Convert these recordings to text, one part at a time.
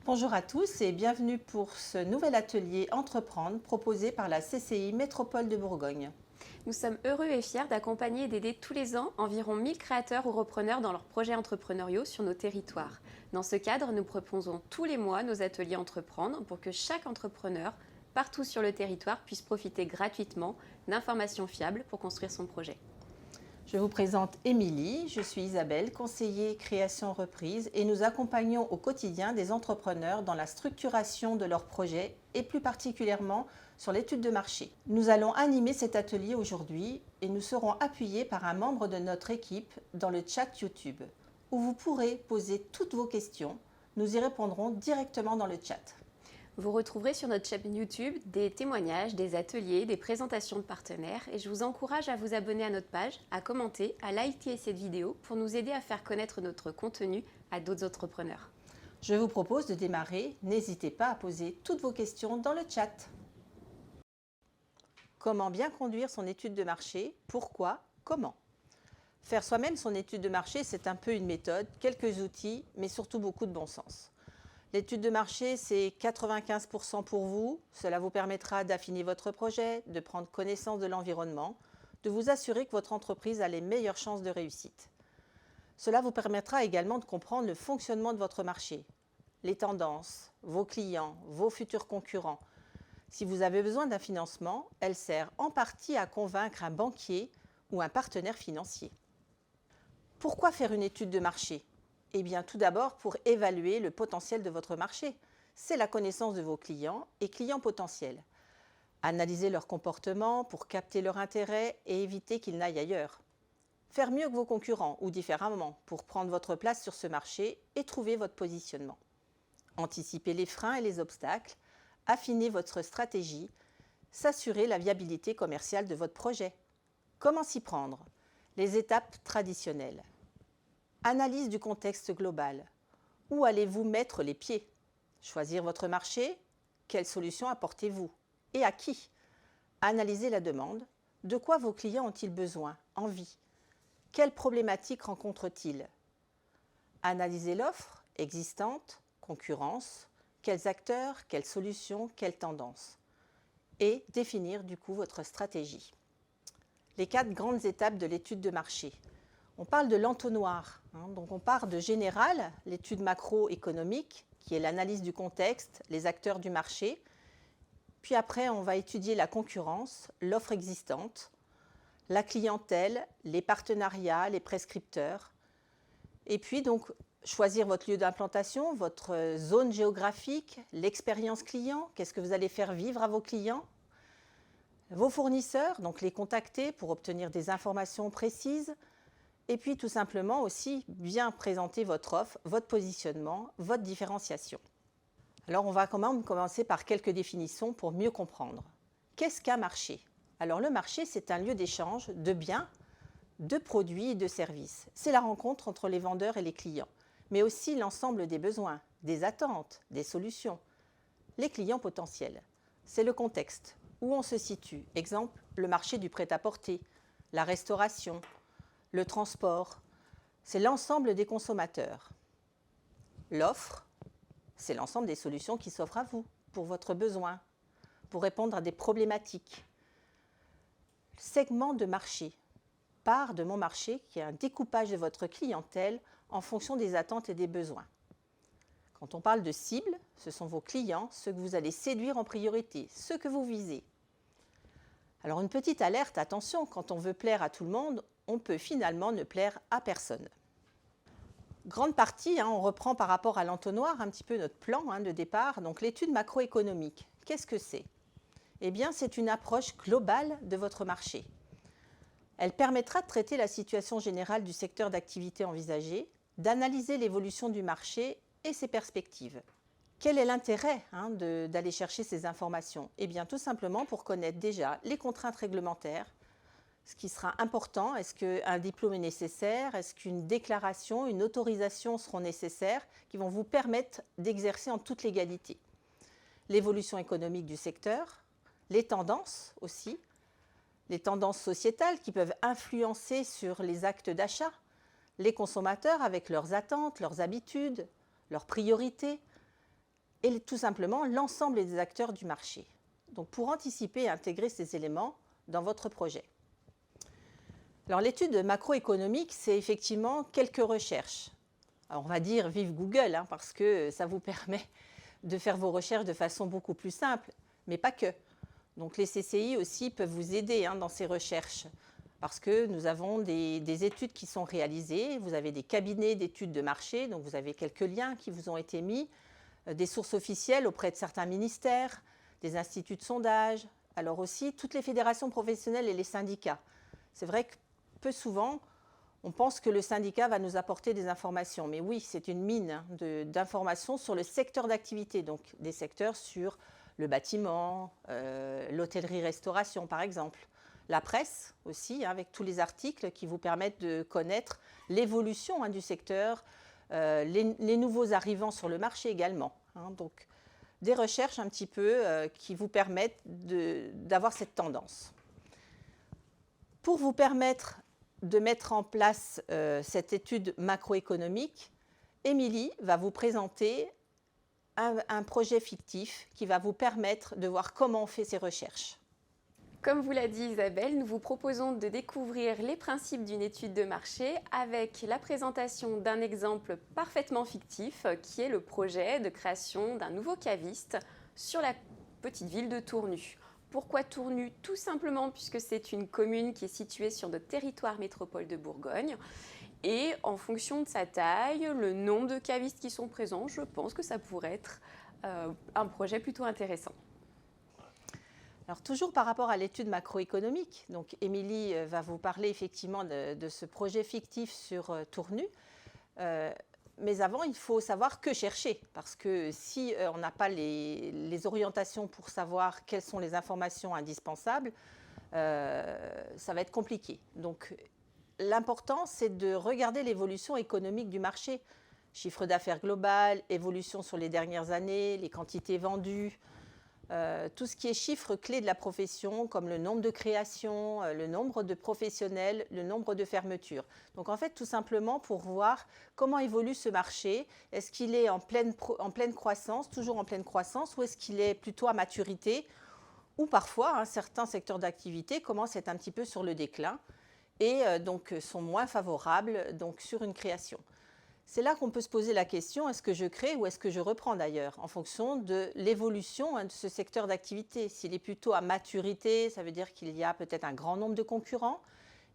Bonjour à tous et bienvenue pour ce nouvel atelier Entreprendre proposé par la CCI Métropole de Bourgogne. Nous sommes heureux et fiers d'accompagner et d'aider tous les ans environ 1000 créateurs ou repreneurs dans leurs projets entrepreneuriaux sur nos territoires. Dans ce cadre, nous proposons tous les mois nos ateliers Entreprendre pour que chaque entrepreneur, partout sur le territoire, puisse profiter gratuitement d'informations fiables pour construire son projet. Je vous présente Émilie, je suis Isabelle, conseiller création reprise et nous accompagnons au quotidien des entrepreneurs dans la structuration de leurs projets et plus particulièrement sur l'étude de marché. Nous allons animer cet atelier aujourd'hui et nous serons appuyés par un membre de notre équipe dans le chat YouTube où vous pourrez poser toutes vos questions. Nous y répondrons directement dans le chat. Vous retrouverez sur notre chaîne YouTube des témoignages, des ateliers, des présentations de partenaires et je vous encourage à vous abonner à notre page, à commenter, à liker cette vidéo pour nous aider à faire connaître notre contenu à d'autres entrepreneurs. Je vous propose de démarrer. N'hésitez pas à poser toutes vos questions dans le chat. Comment bien conduire son étude de marché? Pourquoi? Comment? Faire soi-même son étude de marché, c'est un peu une méthode, quelques outils, mais surtout beaucoup de bon sens. L'étude de marché, c'est 95% pour vous. Cela vous permettra d'affiner votre projet, de prendre connaissance de l'environnement, de vous assurer que votre entreprise a les meilleures chances de réussite. Cela vous permettra également de comprendre le fonctionnement de votre marché, les tendances, vos clients, vos futurs concurrents. Si vous avez besoin d'un financement, elle sert en partie à convaincre un banquier ou un partenaire financier. Pourquoi faire une étude de marché? Eh bien, tout d'abord, pour évaluer le potentiel de votre marché. C'est la connaissance de vos clients et clients potentiels. Analyser leur comportement pour capter leur intérêt et éviter qu'ils n'aillent ailleurs. Faire mieux que vos concurrents ou différemment pour prendre votre place sur ce marché et trouver votre positionnement. Anticiper les freins et les obstacles. Affiner votre stratégie. S'assurer la viabilité commerciale de votre projet. Comment s'y prendre? Les étapes traditionnelles. Analyse du contexte global. Où allez-vous mettre les pieds? Choisir votre marché? Quelles solutions apportez-vous? Et à qui? Analyser la demande. De quoi vos clients ont-ils besoin, envie? Quelles problématiques rencontrent-ils? Analyser l'offre existante, concurrence. Quels acteurs, quelles solutions, quelles tendances? Et définir du coup votre stratégie. Les 4 grandes étapes de l'étude de marché. On parle de l'entonnoir, donc on part de général, l'étude macroéconomique, qui est l'analyse du contexte, les acteurs du marché. Puis après, on va étudier la concurrence, l'offre existante, la clientèle, les partenariats, les prescripteurs. Et puis donc, choisir votre lieu d'implantation, votre zone géographique, l'expérience client, qu'est-ce que vous allez faire vivre à vos clients, vos fournisseurs, donc les contacter pour obtenir des informations précises. Et puis tout simplement aussi bien présenter votre offre, votre positionnement, votre différenciation. Alors on va quand même commencer par quelques définitions pour mieux comprendre. Qu'est-ce qu'un marché? Alors le marché, c'est un lieu d'échange de biens, de produits et de services. C'est la rencontre entre les vendeurs et les clients, mais aussi l'ensemble des besoins, des attentes, des solutions. Les clients potentiels. C'est le contexte, où on se situe. Exemple, le marché du prêt-à-porter, la restauration, le transport, c'est l'ensemble des consommateurs. L'offre, c'est l'ensemble des solutions qui s'offrent à vous, pour votre besoin, pour répondre à des problématiques. Segment de marché, part de mon marché qui est un découpage de votre clientèle en fonction des attentes et des besoins. Quand on parle de cible, ce sont vos clients, ceux que vous allez séduire en priorité, ceux que vous visez. Alors une petite alerte, attention, quand on veut plaire à tout le monde, on peut finalement ne plaire à personne. Grande partie, on reprend par rapport à l'entonnoir un petit peu notre plan de départ. Donc l'étude macroéconomique, qu'est-ce que c'est? Eh bien, c'est une approche globale de votre marché. Elle permettra de traiter la situation générale du secteur d'activité envisagé, d'analyser l'évolution du marché et ses perspectives. Quel est l'intérêt d'aller chercher ces informations? Eh bien, tout simplement pour connaître déjà les contraintes réglementaires, ce qui sera important. Est-ce qu'un diplôme est nécessaire? Est-ce qu'une déclaration, une autorisation seront nécessaires qui vont vous permettre d'exercer en toute légalité? L'évolution économique du secteur, les tendances aussi, les tendances sociétales qui peuvent influencer sur les actes d'achat, les consommateurs avec leurs attentes, leurs habitudes, leurs priorités, et tout simplement l'ensemble des acteurs du marché. Donc pour anticiper et intégrer ces éléments dans votre projet. Alors l'étude macroéconomique, c'est effectivement quelques recherches. Alors, on va dire vive Google, hein, parce que ça vous permet de faire vos recherches de façon beaucoup plus simple, mais pas que. Donc les CCI aussi peuvent vous aider dans ces recherches, parce que nous avons des études qui sont réalisées, vous avez des cabinets d'études de marché, donc vous avez quelques liens qui vous ont été mis, des sources officielles auprès de certains ministères, des instituts de sondage, alors aussi toutes les fédérations professionnelles et les syndicats. C'est vrai que peu souvent, on pense que le syndicat va nous apporter des informations. Mais oui, c'est une mine d'informations sur le secteur d'activité, donc des secteurs sur le bâtiment, l'hôtellerie-restauration par exemple. La presse aussi, avec tous les articles qui vous permettent de connaître l'évolution du secteur, les nouveaux arrivants sur le marché également. Donc des recherches un petit peu qui vous permettent d'avoir cette tendance. Pour vous permettre de mettre en place cette étude macroéconomique, Émilie va vous présenter un projet fictif qui va vous permettre de voir comment on fait ces recherches. Comme vous l'a dit Isabelle, nous vous proposons de découvrir les principes d'une étude de marché avec la présentation d'un exemple parfaitement fictif qui est le projet de création d'un nouveau caviste sur la petite ville de Tournu. Pourquoi Tournu? Tout simplement puisque c'est une commune qui est située sur notre territoire métropole de Bourgogne. Et en fonction de sa taille, le nombre de cavistes qui sont présents, je pense que ça pourrait être un projet plutôt intéressant. Alors toujours par rapport à l'étude macroéconomique, donc Émilie va vous parler effectivement de ce projet fictif sur Tournu. Mais avant, il faut savoir que chercher, parce que si on n'a pas les orientations pour savoir quelles sont les informations indispensables, ça va être compliqué. Donc l'important, c'est de regarder l'évolution économique du marché. Chiffre d'affaires global, évolution sur les dernières années, les quantités vendues, tout ce qui est chiffres clés de la profession, comme le nombre de créations, le nombre de professionnels, le nombre de fermetures. Donc en fait, tout simplement pour voir comment évolue ce marché. Est-ce qu'il est en pleine croissance, toujours en pleine croissance, ou est-ce qu'il est plutôt à maturité, ou parfois certains secteurs d'activité commencent à être un petit peu sur le déclin et donc sont moins favorables donc, sur une création. C'est là qu'on peut se poser la question, est-ce que je crée ou est-ce que je reprends d'ailleurs, en fonction de l'évolution de ce secteur d'activité. S'il est plutôt à maturité, ça veut dire qu'il y a peut-être un grand nombre de concurrents.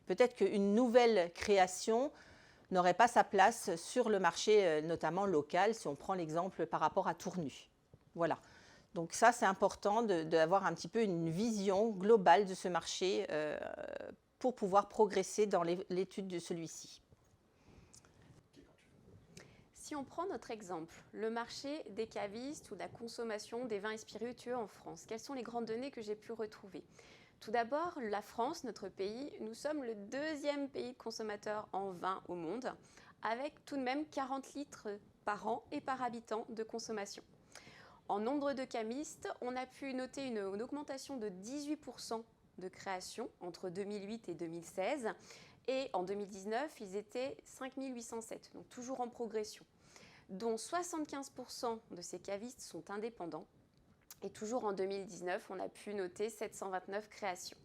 Peut-être qu'une nouvelle création n'aurait pas sa place sur le marché, notamment local, si on prend l'exemple par rapport à Tournu. Voilà. Donc ça, c'est important d'avoir un petit peu une vision globale de ce marché pour pouvoir progresser dans l'étude de celui-ci. Si on prend notre exemple, le marché des cavistes ou de la consommation des vins et spiritueux en France, quelles sont les grandes données que j'ai pu retrouver? Tout d'abord, la France, notre pays, nous sommes le deuxième pays consommateur en vin au monde, avec tout de même 40 litres par an et par habitant de consommation. En nombre de cavistes, on a pu noter une augmentation de 18% de création entre 2008 et 2016. Et en 2019, ils étaient 5807, donc toujours en progression, dont 75% de ces cavistes sont indépendants. Et toujours en 2019, on a pu noter 729 créations.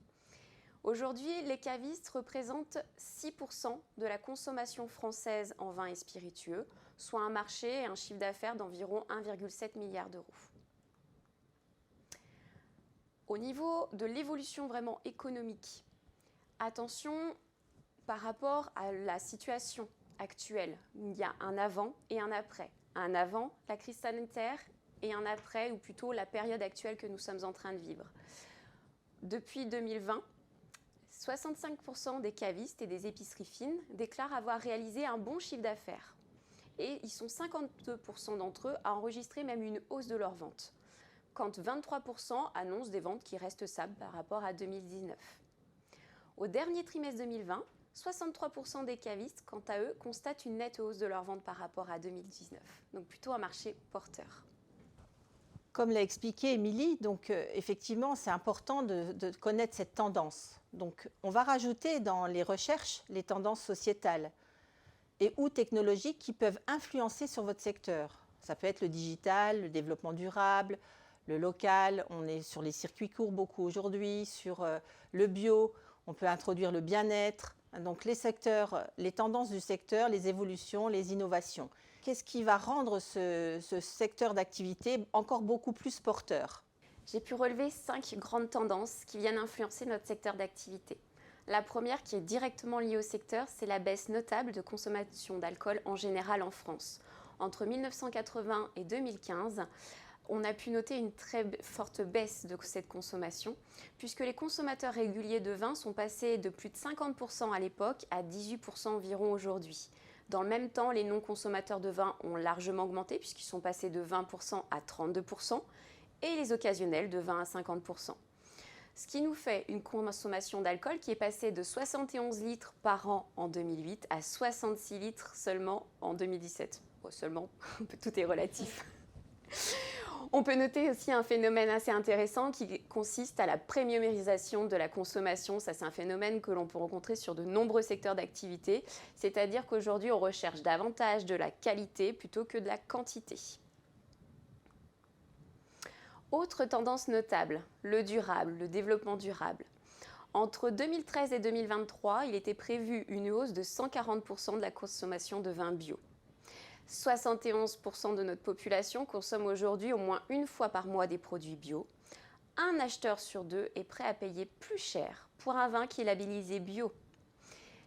Aujourd'hui, les cavistes représentent 6% de la consommation française en vin et spiritueux, soit un marché et un chiffre d'affaires d'environ 1,7 milliard d'euros. Au niveau de l'évolution vraiment économique, attention par rapport à la situation actuelle. Il y a un avant et un après. Un avant, la crise sanitaire, et un après, ou plutôt la période actuelle que nous sommes en train de vivre. Depuis 2020, 65% des cavistes et des épiceries fines déclarent avoir réalisé un bon chiffre d'affaires. Et ils sont 52% d'entre eux à enregistrer même une hausse de leurs ventes, quand 23% annoncent des ventes qui restent stables par rapport à 2019. Au dernier trimestre 2020, 63% des cavistes, quant à eux, constatent une nette hausse de leurs ventes par rapport à 2019. Donc plutôt un marché porteur. Comme l'a expliqué Émilie, donc effectivement, c'est important de connaître cette tendance. Donc, on va rajouter dans les recherches les tendances sociétales et ou technologiques qui peuvent influencer sur votre secteur. Ça peut être le digital, le développement durable, le local. On est sur les circuits courts beaucoup aujourd'hui, sur le bio. On peut introduire le bien-être. Donc les secteurs, les tendances du secteur, les évolutions, les innovations. Qu'est-ce qui va rendre ce secteur d'activité encore beaucoup plus porteur? J'ai pu relever 5 grandes tendances qui viennent influencer notre secteur d'activité. La première, qui est directement liée au secteur, c'est la baisse notable de consommation d'alcool en général en France. Entre 1980 et 2015, on a pu noter une très forte baisse de cette consommation, puisque les consommateurs réguliers de vin sont passés de plus de 50% à l'époque à 18% environ aujourd'hui. Dans le même temps, les non-consommateurs de vin ont largement augmenté, puisqu'ils sont passés de 20% à 32%, et les occasionnels de 20 à 50%. Ce qui nous fait une consommation d'alcool qui est passée de 71 litres par an en 2008 à 66 litres seulement en 2017. Bon, seulement, tout est relatif. On peut noter aussi un phénomène assez intéressant qui consiste à la premiumisation de la consommation. Ça, c'est un phénomène que l'on peut rencontrer sur de nombreux secteurs d'activité. C'est-à-dire qu'aujourd'hui, on recherche davantage de la qualité plutôt que de la quantité. Autre tendance notable, le durable, le développement durable. Entre 2013 et 2023, il était prévu une hausse de 140% de la consommation de vin bio. 71% de notre population consomme aujourd'hui au moins une fois par mois des produits bio. Un acheteur sur deux est prêt à payer plus cher pour un vin qui est labellisé bio.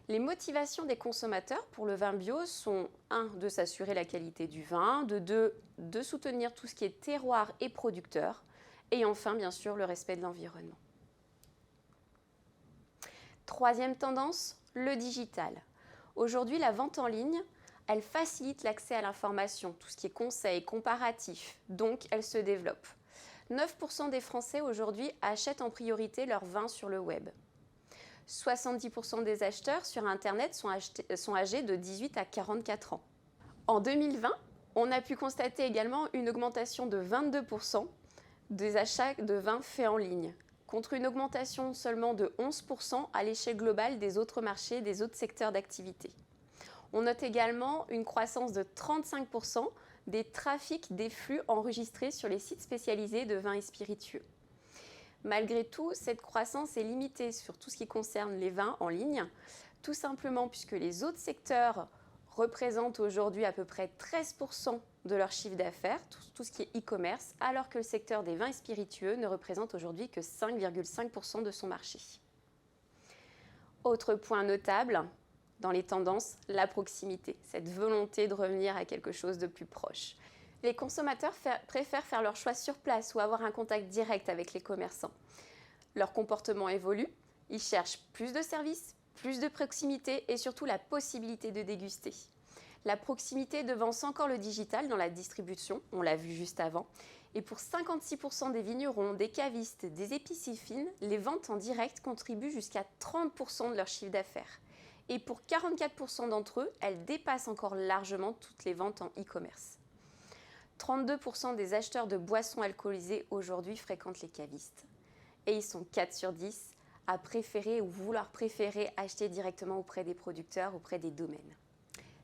Les motivations des consommateurs pour le vin bio sont 1. De s'assurer la qualité du vin, 2. De soutenir tout ce qui est terroir et producteur, et enfin, bien sûr, le respect de l'environnement. Troisième tendance, le digital. Aujourd'hui, la vente en ligne, elle facilite l'accès à l'information, tout ce qui est conseils, comparatifs, donc elle se développe. 9% des Français aujourd'hui achètent en priorité leur vin sur le web. 70% des acheteurs sur Internet sont âgés de 18 à 44 ans. En 2020, on a pu constater également une augmentation de 22% des achats de vin faits en ligne, contre une augmentation seulement de 11% à l'échelle globale des autres marchés, des autres secteurs d'activité. On note également une croissance de 35% des trafics des flux enregistrés sur les sites spécialisés de vins et spiritueux. Malgré tout, cette croissance est limitée sur tout ce qui concerne les vins en ligne, tout simplement puisque les autres secteurs représentent aujourd'hui à peu près 13% de leur chiffre d'affaires, tout ce qui est e-commerce, alors que le secteur des vins et spiritueux ne représente aujourd'hui que 5,5% de son marché. Autre point notable dans les tendances, la proximité, cette volonté de revenir à quelque chose de plus proche. Les consommateurs préfèrent faire leur choix sur place ou avoir un contact direct avec les commerçants. Leur comportement évolue, ils cherchent plus de services, plus de proximité et surtout la possibilité de déguster. La proximité devance encore le digital dans la distribution, on l'a vu juste avant. Et pour 56% des vignerons, des cavistes, des épiceries fines, les ventes en direct contribuent jusqu'à 30% de leur chiffre d'affaires. Et pour 44% d'entre eux, elles dépassent encore largement toutes les ventes en e-commerce. 32% des acheteurs de boissons alcoolisées aujourd'hui fréquentent les cavistes. Et ils sont 4 sur 10 à préférer ou vouloir préférer acheter directement auprès des producteurs, auprès des domaines.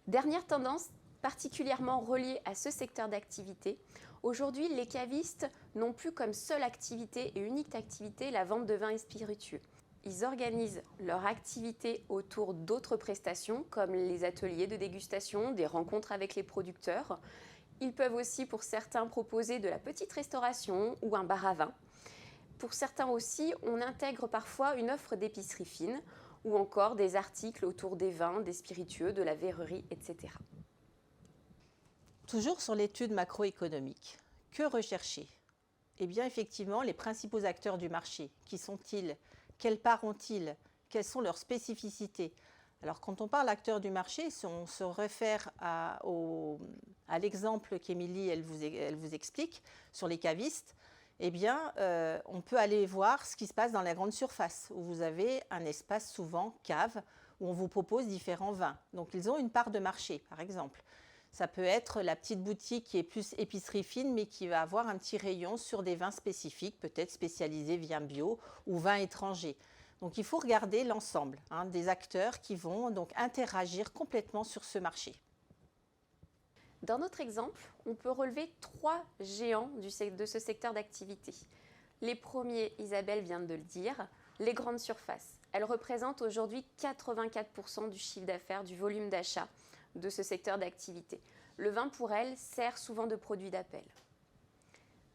Dernière tendance particulièrement reliée à ce secteur d'activité, aujourd'hui les cavistes n'ont plus comme seule activité et unique activité la vente de vins et spiritueux. Ils organisent leur activité autour d'autres prestations comme les ateliers de dégustation, des rencontres avec les producteurs. Ils peuvent aussi, pour certains, proposer de la petite restauration ou un bar à vin. Pour certains aussi, on intègre parfois une offre d'épicerie fine ou encore des articles autour des vins, des spiritueux, de la verrerie, etc. Toujours sur l'étude macroéconomique, que rechercher? Eh bien, effectivement, les principaux acteurs du marché, qui sont-ils? Quelle part ont-ils? Quelles sont leurs spécificités? Alors, quand on parle acteurs du marché, si on se réfère à l'exemple qu'Émilie elle vous explique sur les cavistes, eh bien, on peut aller voir ce qui se passe dans la grande surface, où vous avez un espace souvent cave, où on vous propose différents vins. Donc, ils ont une part de marché, par exemple. Ça peut être la petite boutique qui est plus épicerie fine, mais qui va avoir un petit rayon sur des vins spécifiques, peut-être spécialisés vin bio ou vins étrangers. Donc, il faut regarder l'ensemble des acteurs qui vont donc interagir complètement sur ce marché. Dans notre exemple, on peut relever 3 géants de ce secteur d'activité. Les premiers, Isabelle vient de le dire, les grandes surfaces. Elles représentent aujourd'hui 84% du chiffre d'affaires, du volume d'achat de ce secteur d'activité. Le vin, pour elles, sert souvent de produit d'appel.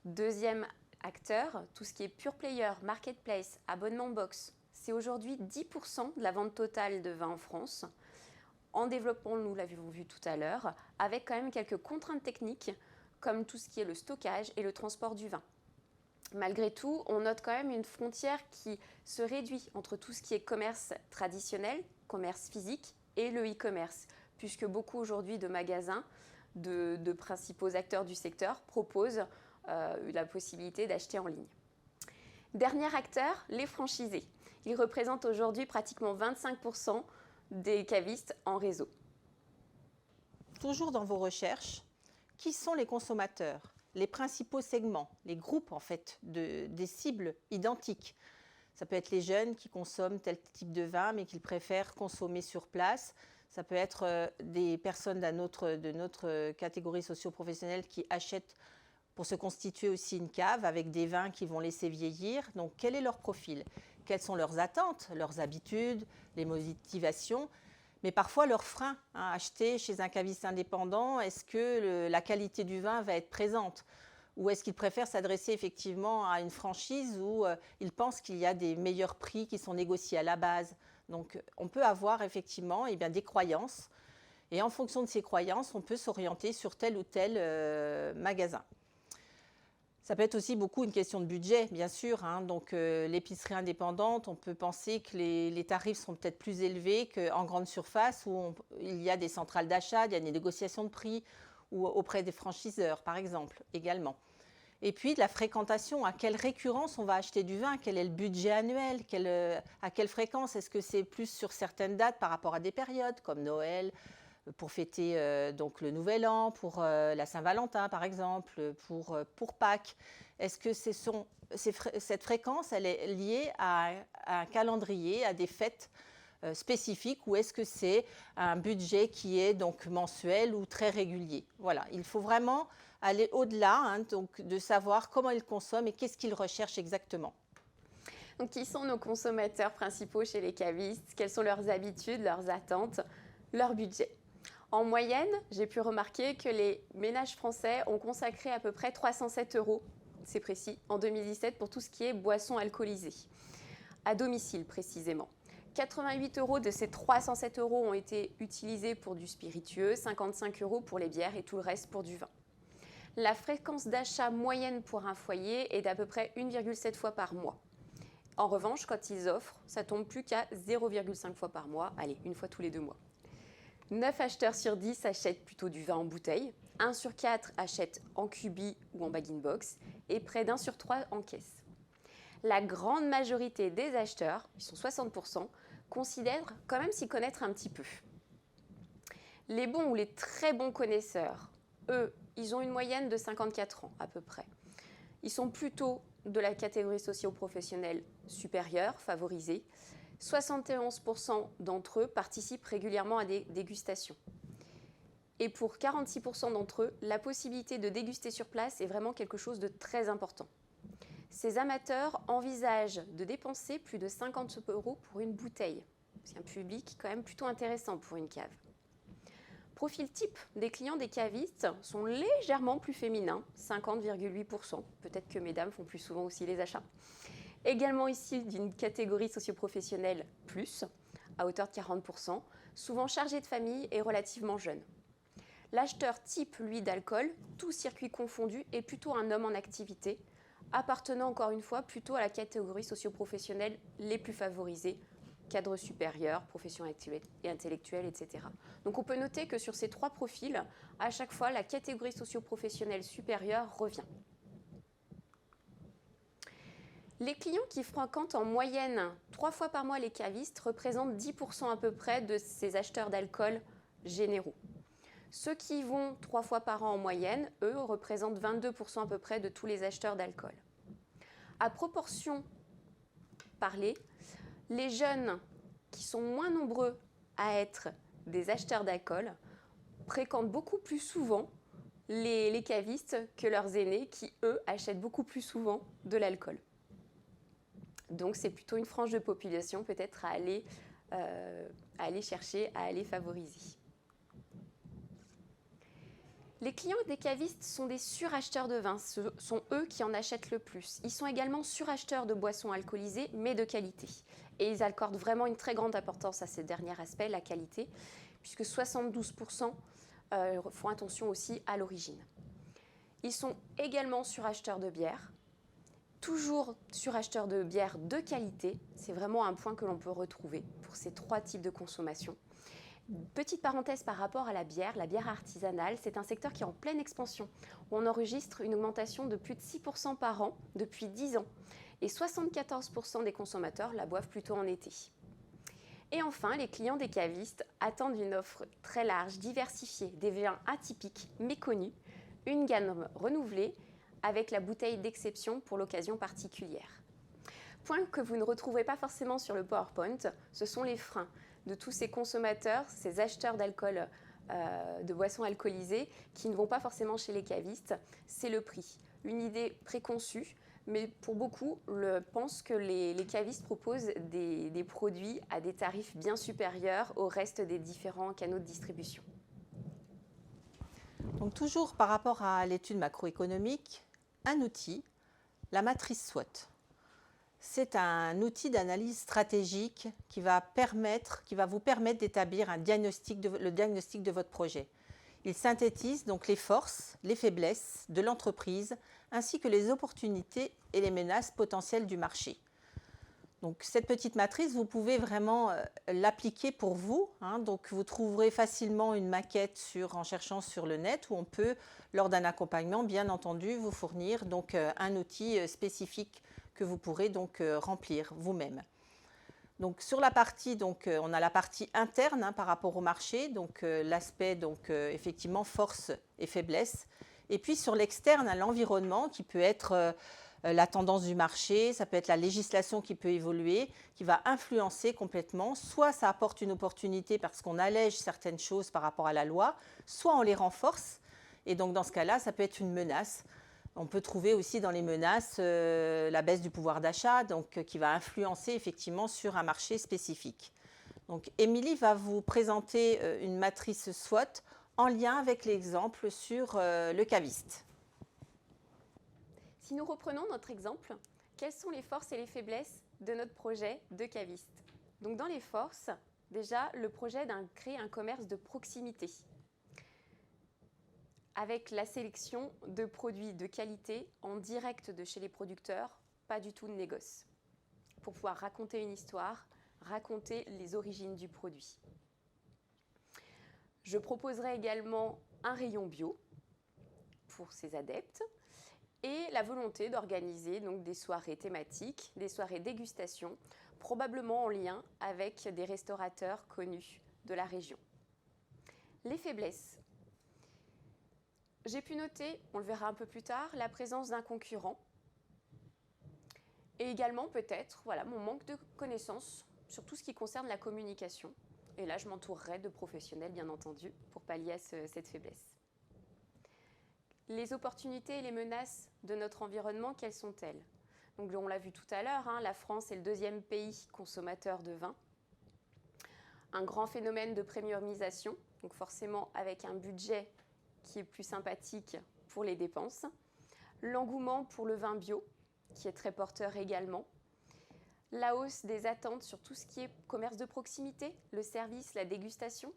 Deuxième acteur, tout ce qui est pure player, marketplace, abonnement box, c'est aujourd'hui 10% de la vente totale de vin en France. En développement, nous l'avons vu tout à l'heure, avec quand même quelques contraintes techniques, comme tout ce qui est le stockage et le transport du vin. Malgré tout, on note quand même une frontière qui se réduit entre tout ce qui est commerce traditionnel, commerce physique, et le e-commerce, puisque beaucoup aujourd'hui de magasins, de principaux acteurs du secteur proposent la possibilité d'acheter en ligne. Dernier acteur, les franchisés. Ils représentent aujourd'hui pratiquement 25% des cavistes en réseau. Toujours dans vos recherches, qui sont les consommateurs, les principaux segments, les groupes en fait des cibles identiques? Ça peut être les jeunes qui consomment tel type de vin mais qu'ils préfèrent consommer sur place. Ça peut être des personnes de notre catégorie socio-professionnelle qui achètent pour se constituer aussi une cave avec des vins qui vont laisser vieillir. Donc quel est leur profil? Quelles sont leurs attentes, leurs habitudes, les motivations, mais parfois leurs freins. Acheter chez un caviste indépendant, est-ce que la qualité du vin va être présente? Ou est-ce qu'ils préfèrent s'adresser effectivement à une franchise où ils pensent qu'il y a des meilleurs prix qui sont négociés à la base? Donc on peut avoir effectivement des croyances, et en fonction de ces croyances, on peut s'orienter sur tel ou tel magasin. Ça peut être aussi beaucoup une question de budget, bien sûr. Donc, l'épicerie indépendante, on peut penser que les tarifs sont peut-être plus élevés qu'en grande surface où il y a des centrales d'achat, il y a des négociations de prix ou auprès des franchiseurs, par exemple, également. Et puis, de la fréquentation. À quelle récurrence on va acheter du vin? Quel est le budget annuel? À quelle fréquence? Est-ce que c'est plus sur certaines dates par rapport à des périodes comme Noël, pour fêter donc le Nouvel An, pour la Saint-Valentin par exemple, pour Pâques? Est-ce que cette fréquence elle est liée à un calendrier, à des fêtes spécifiques, ou est-ce que c'est un budget qui est donc mensuel ou très régulier? Voilà, il faut vraiment aller au-delà donc de savoir comment ils consomment et qu'est-ce qu'ils recherchent exactement. Donc, qui sont nos consommateurs principaux chez les cavistes? Quelles sont leurs habitudes, leurs attentes, leur budget? En moyenne, j'ai pu remarquer que les ménages français ont consacré à peu près 307 €, c'est précis, en 2017 pour tout ce qui est boissons alcoolisées, à domicile précisément. 88 € de ces 307 € ont été utilisés pour du spiritueux, 55 € pour les bières et tout le reste pour du vin. La fréquence d'achat moyenne pour un foyer est d'à peu près 1,7 fois par mois. En revanche, quand ils offrent, ça tombe plus qu'à 0,5 fois par mois, allez, une fois tous les 2 mois. 9 acheteurs sur 10 achètent plutôt du vin en bouteille, 1 sur 4 achète en cubi ou en bag-in-box et près d'1 sur 3 en caisse. La grande majorité des acheteurs, ils sont 60%, considèrent quand même s'y connaître un petit peu. Les bons ou les très bons connaisseurs, eux, ils ont une moyenne de 54 ans à peu près. Ils sont plutôt de la catégorie socio-professionnelle supérieure, favorisée. 71% d'entre eux participent régulièrement à des dégustations. Et pour 46% d'entre eux, la possibilité de déguster sur place est vraiment quelque chose de très important. Ces amateurs envisagent de dépenser plus de 50 € pour une bouteille. C'est un public quand même plutôt intéressant pour une cave. Profil type des clients des cavistes sont légèrement plus féminins, 50,8%. Peut-être que mesdames font plus souvent aussi les achats. Également ici d'une catégorie socio-professionnelle plus, à hauteur de 40%, souvent chargé de famille et relativement jeune. L'acheteur type, lui, d'alcool, tout circuit confondu, est plutôt un homme en activité, appartenant encore une fois plutôt à la catégorie socio-professionnelle les plus favorisées, cadre supérieur, profession intellectuelle, etc. Donc on peut noter que sur ces 3 profils, à chaque fois, la catégorie socio-professionnelle supérieure revient. Les clients qui fréquentent en moyenne 3 fois par mois les cavistes représentent 10% à peu près de ces acheteurs d'alcool généraux. Ceux qui y vont 3 fois par an en moyenne, eux, représentent 22% à peu près de tous les acheteurs d'alcool. À proportion parlée, les jeunes qui sont moins nombreux à être des acheteurs d'alcool fréquentent beaucoup plus souvent les cavistes que leurs aînés qui, eux, achètent beaucoup plus souvent de l'alcool. Donc c'est plutôt une frange de population peut-être à aller chercher, à aller favoriser. Les clients des cavistes sont des suracheteurs de vin, ce sont eux qui en achètent le plus. Ils sont également suracheteurs de boissons alcoolisées, mais de qualité. Et ils accordent vraiment une très grande importance à ce dernier aspect, la qualité, puisque 72% font attention aussi à l'origine. Ils sont également suracheteurs de bière, toujours suracheteurs de bière de qualité. C'est vraiment un point que l'on peut retrouver pour ces 3 types de consommation. Petite parenthèse par rapport à la bière artisanale, c'est un secteur qui est en pleine expansion, où on enregistre une augmentation de plus de 6% par an depuis 10 ans. Et 74% des consommateurs la boivent plutôt en été. Et enfin, les clients des cavistes attendent une offre très large, diversifiée, des vins atypiques, méconnus, une gamme renouvelée, avec la bouteille d'exception pour l'occasion particulière. Point que vous ne retrouverez pas forcément sur le PowerPoint, ce sont les freins de tous ces consommateurs, ces acheteurs d'alcool, de boissons alcoolisées, qui ne vont pas forcément chez les cavistes, c'est le prix. Une idée préconçue, mais pour beaucoup, pensent que les cavistes proposent des produits à des tarifs bien supérieurs au reste des différents canaux de distribution. Donc toujours par rapport à l'étude macroéconomique, un outil, la matrice SWOT. C'est un outil d'analyse stratégique qui va vous permettre d'établir le diagnostic de votre projet. Il synthétise donc les forces, les faiblesses de l'entreprise, ainsi que les opportunités et les menaces potentielles du marché. Donc, cette petite matrice, vous pouvez vraiment l'appliquer pour vous. Donc, vous trouverez facilement une maquette en cherchant sur le net, où on peut, lors d'un accompagnement, bien entendu, vous fournir donc, un outil spécifique que vous pourrez donc remplir vous-même. Donc sur la partie, on a la partie interne par rapport au marché, donc l'aspect effectivement force et faiblesse. Et puis sur l'externe, l'environnement qui peut être la tendance du marché, ça peut être la législation qui peut évoluer, qui va influencer complètement. Soit ça apporte une opportunité parce qu'on allège certaines choses par rapport à la loi, soit on les renforce. Et donc dans ce cas-là, ça peut être une menace. On peut trouver aussi dans les menaces la baisse du pouvoir d'achat, qui va influencer effectivement sur un marché spécifique. Donc, Émilie va vous présenter une matrice SWOT en lien avec l'exemple sur le caviste. Si nous reprenons notre exemple, quelles sont les forces et les faiblesses de notre projet de caviste? Donc, dans les forces, déjà, le projet créer un commerce de proximité, avec la sélection de produits de qualité en direct de chez les producteurs, pas du tout de négoce, pour pouvoir raconter une histoire, raconter les origines du produit. Je proposerai également un rayon bio pour ses adeptes et la volonté d'organiser donc des soirées thématiques, des soirées dégustation, probablement en lien avec des restaurateurs connus de la région. Les faiblesses. J'ai pu noter, on le verra un peu plus tard, la présence d'un concurrent et également peut-être mon manque de connaissances sur tout ce qui concerne la communication. Et là, je m'entourerai de professionnels, bien entendu, pour pallier à cette faiblesse. Les opportunités et les menaces de notre environnement, quelles sont-elles? Donc, on l'a vu tout à l'heure, la France est le 2e pays consommateur de vin. Un grand phénomène de premiumisation, donc forcément avec un budget qui est plus sympathique pour les dépenses. L'engouement pour le vin bio, qui est très porteur également. La hausse des attentes sur tout ce qui est commerce de proximité, le service, la dégustation.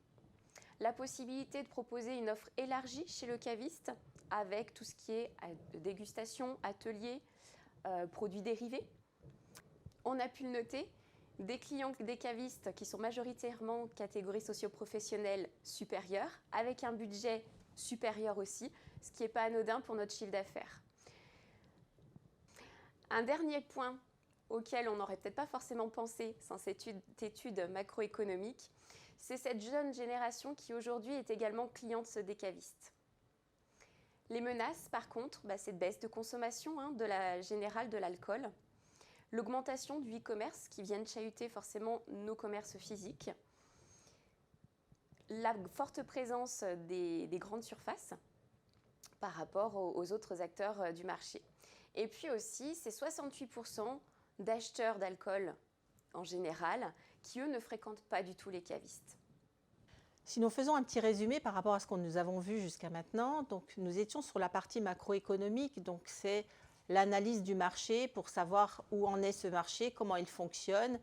La possibilité de proposer une offre élargie chez le caviste, avec tout ce qui est dégustation, atelier, produits dérivés. On a pu le noter, des clients des cavistes qui sont majoritairement catégorie socio-professionnelle supérieure, avec un budget supérieur aussi, ce qui n'est pas anodin pour notre chiffre d'affaires. Un dernier point auquel on n'aurait peut-être pas forcément pensé sans cette étude macroéconomique, c'est cette jeune génération qui aujourd'hui est également cliente des cavistes. Les menaces, par contre, c'est baisse de consommation de la générale de l'alcool, l'augmentation du e-commerce qui vient chahuter forcément nos commerces physiques, la forte présence des grandes surfaces, par rapport aux autres acteurs du marché. Et puis aussi, c'est 68% d'acheteurs d'alcool en général qui, eux, ne fréquentent pas du tout les cavistes. Si nous faisons un petit résumé par rapport à ce que nous avons vu jusqu'à maintenant, donc nous étions sur la partie macroéconomique, donc c'est l'analyse du marché pour savoir où en est ce marché, comment il fonctionne,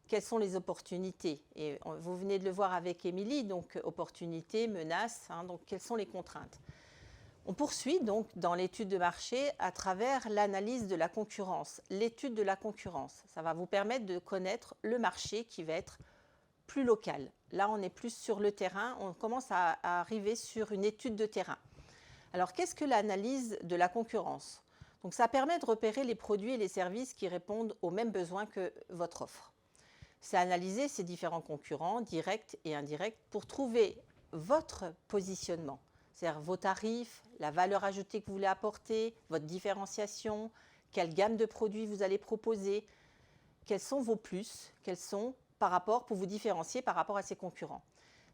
quelles sont les opportunités. Et vous venez de le voir avec Émilie, donc opportunités, menaces, donc quelles sont les contraintes. On poursuit donc dans l'étude de marché à travers l'analyse de la concurrence, l'étude de la concurrence. Ça va vous permettre de connaître le marché qui va être plus local. Là, on est plus sur le terrain, on commence à arriver sur une étude de terrain. Alors, qu'est-ce que l'analyse de la concurrence? Donc, ça permet de repérer les produits et les services qui répondent aux mêmes besoins que votre offre. C'est analyser ces différents concurrents, directs et indirects, pour trouver votre positionnement, c'est-à-dire vos tarifs, la valeur ajoutée que vous voulez apporter, votre différenciation, quelle gamme de produits vous allez proposer, quels sont vos plus, quels sont pour vous différencier par rapport à ces concurrents.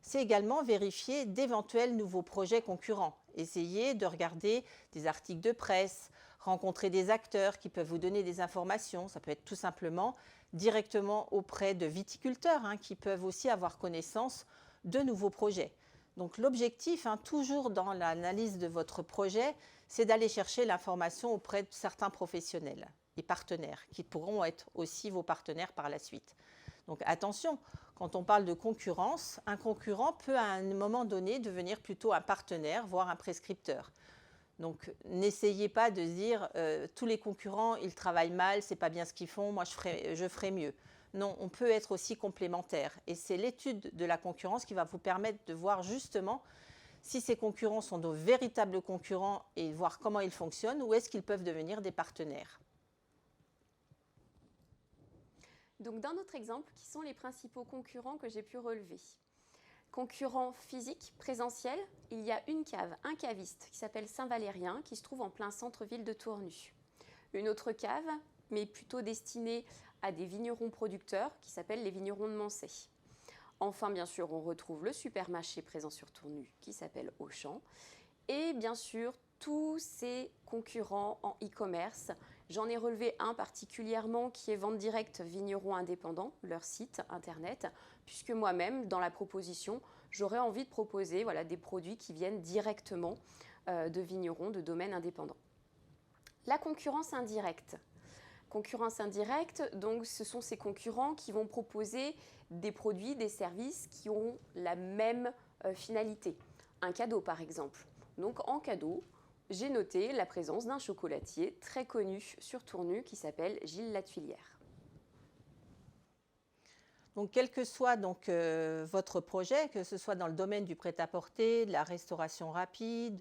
C'est également vérifier d'éventuels nouveaux projets concurrents. Essayez de regarder des articles de presse, rencontrer des acteurs qui peuvent vous donner des informations. Ça peut être tout simplement directement auprès de viticulteurs qui peuvent aussi avoir connaissance de nouveaux projets. Donc l'objectif, toujours dans l'analyse de votre projet, c'est d'aller chercher l'information auprès de certains professionnels et partenaires qui pourront être aussi vos partenaires par la suite. Donc attention, quand on parle de concurrence, un concurrent peut à un moment donné devenir plutôt un partenaire, voire un prescripteur. Donc n'essayez pas de dire tous les concurrents, ils travaillent mal, c'est pas bien ce qu'ils font, moi je ferai mieux. Non, on peut être aussi complémentaire. Et c'est l'étude de la concurrence qui va vous permettre de voir justement si ces concurrents sont de véritables concurrents et voir comment ils fonctionnent ou est-ce qu'ils peuvent devenir des partenaires. Donc dans notre exemple, qui sont les principaux concurrents que j'ai pu relever? Concurrent physique, présentiel, il y a une cave, un caviste qui s'appelle Saint-Valérien, qui se trouve en plein centre-ville de Tournu. Une autre cave, mais plutôt destinée à des vignerons producteurs, qui s'appelle les vignerons de Mancé. Enfin, bien sûr, on retrouve le supermarché présent sur Tournu, qui s'appelle Auchan. Et bien sûr, tous ces concurrents en e-commerce. J'en ai relevé un particulièrement qui est Vente Directe Vignerons Indépendants, leur site internet, puisque moi-même, dans la proposition, j'aurais envie de proposer des produits qui viennent directement de vignerons, de domaines indépendants. La concurrence indirecte. Concurrence indirecte, donc ce sont ces concurrents qui vont proposer des produits, des services qui ont la même finalité. Un cadeau par exemple. Donc en cadeau, j'ai noté la présence d'un chocolatier très connu sur Tournu qui s'appelle Gilles Latuilière. Donc, quel que soit votre projet, que ce soit dans le domaine du prêt-à-porter, de la restauration rapide,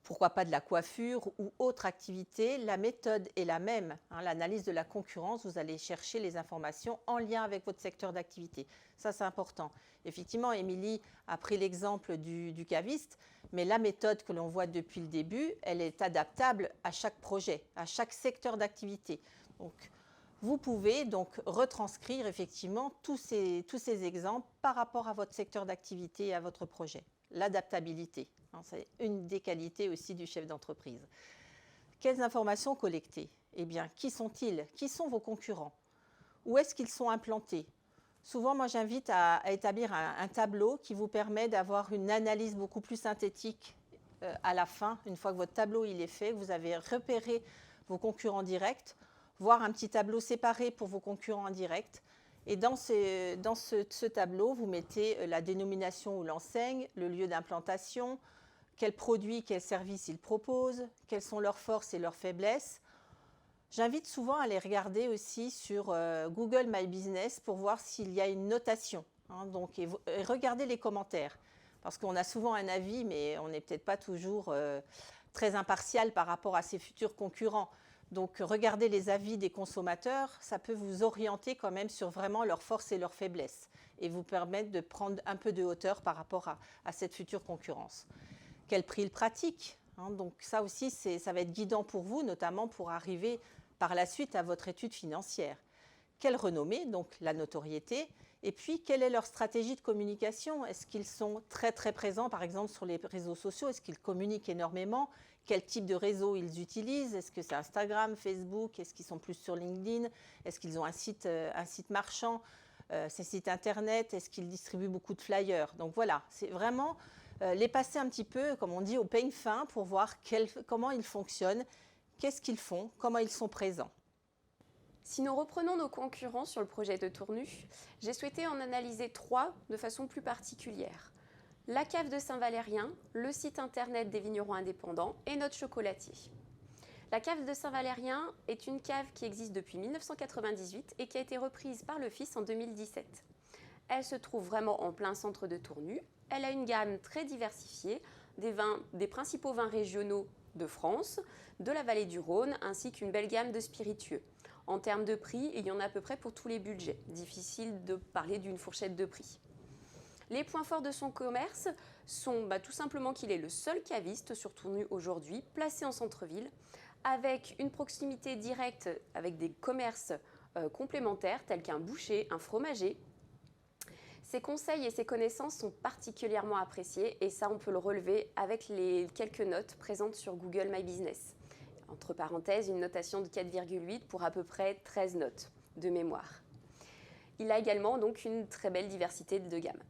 pourquoi pas de la coiffure ou autre activité, la méthode est la même. L'analyse de la concurrence, vous allez chercher les informations en lien avec votre secteur d'activité. Ça, c'est important. Effectivement, Émilie a pris l'exemple du caviste, mais la méthode que l'on voit depuis le début, elle est adaptable à chaque projet, à chaque secteur d'activité. Donc, vous pouvez donc retranscrire effectivement tous ces exemples par rapport à votre secteur d'activité et à votre projet. L'adaptabilité, c'est une des qualités aussi du chef d'entreprise. Quelles informations collecter? Eh bien, qui sont-ils? Qui sont vos concurrents? Où est-ce qu'ils sont implantés? Souvent, moi, j'invite à établir un tableau qui vous permet d'avoir une analyse beaucoup plus synthétique à la fin. Une fois que votre tableau il est fait, vous avez repéré vos concurrents directs, voire un petit tableau séparé pour vos concurrents indirects. Et dans ce tableau, vous mettez la dénomination ou l'enseigne, le lieu d'implantation, quels produits, quels services ils proposent, quelles sont leurs forces et leurs faiblesses. J'invite souvent à les regarder aussi sur Google My Business pour voir s'il y a une notation. Et regardez les commentaires, parce qu'on a souvent un avis, mais on n'est peut-être pas toujours très impartial par rapport à ses futurs concurrents. Donc, regardez les avis des consommateurs, ça peut vous orienter quand même sur vraiment leurs forces et leurs faiblesses et vous permettre de prendre un peu de hauteur par rapport à cette future concurrence. Quel prix ils pratiquent? Donc, ça aussi, ça va être guidant pour vous, notamment pour arriver par la suite à votre étude financière. Quelle renommée, donc la notoriété, Et puis, quelle est leur stratégie de communication? Est-ce qu'ils sont très très présents, par exemple, sur les réseaux sociaux? Est-ce qu'ils communiquent énormément? Quel type de réseau ils utilisent? Est-ce que c'est Instagram, Facebook? Est-ce qu'ils sont plus sur LinkedIn? Est-ce qu'ils ont un site marchand, ces sites internet? Est-ce qu'ils distribuent beaucoup de flyers? Donc voilà, c'est vraiment les passer un petit peu, comme on dit, au peigne fin pour voir comment ils fonctionnent, qu'est-ce qu'ils font, comment ils sont présents. Si nous reprenons nos concurrents sur le projet de Tournu, j'ai souhaité en analyser 3 de façon plus particulière. La cave de Saint-Valérien, le site internet des vignerons indépendants et notre chocolatier. La cave de Saint-Valérien est une cave qui existe depuis 1998 et qui a été reprise par le fils en 2017. Elle se trouve vraiment en plein centre de Tournu. Elle a une gamme très diversifiée des principaux vins régionaux de France, de la vallée du Rhône, ainsi qu'une belle gamme de spiritueux. En termes de prix, il y en a à peu près pour tous les budgets. Difficile de parler d'une fourchette de prix. Les points forts de son commerce sont tout simplement qu'il est le seul caviste sur Tournu aujourd'hui, placé en centre-ville, avec une proximité directe avec des commerces complémentaires tels qu'un boucher, un fromager. Ses conseils et ses connaissances sont particulièrement appréciés et ça on peut le relever avec les quelques notes présentes sur Google My Business. Entre parenthèses, une notation de 4,8 pour à peu près 13 notes de mémoire. Il a également donc une très belle diversité de gamme.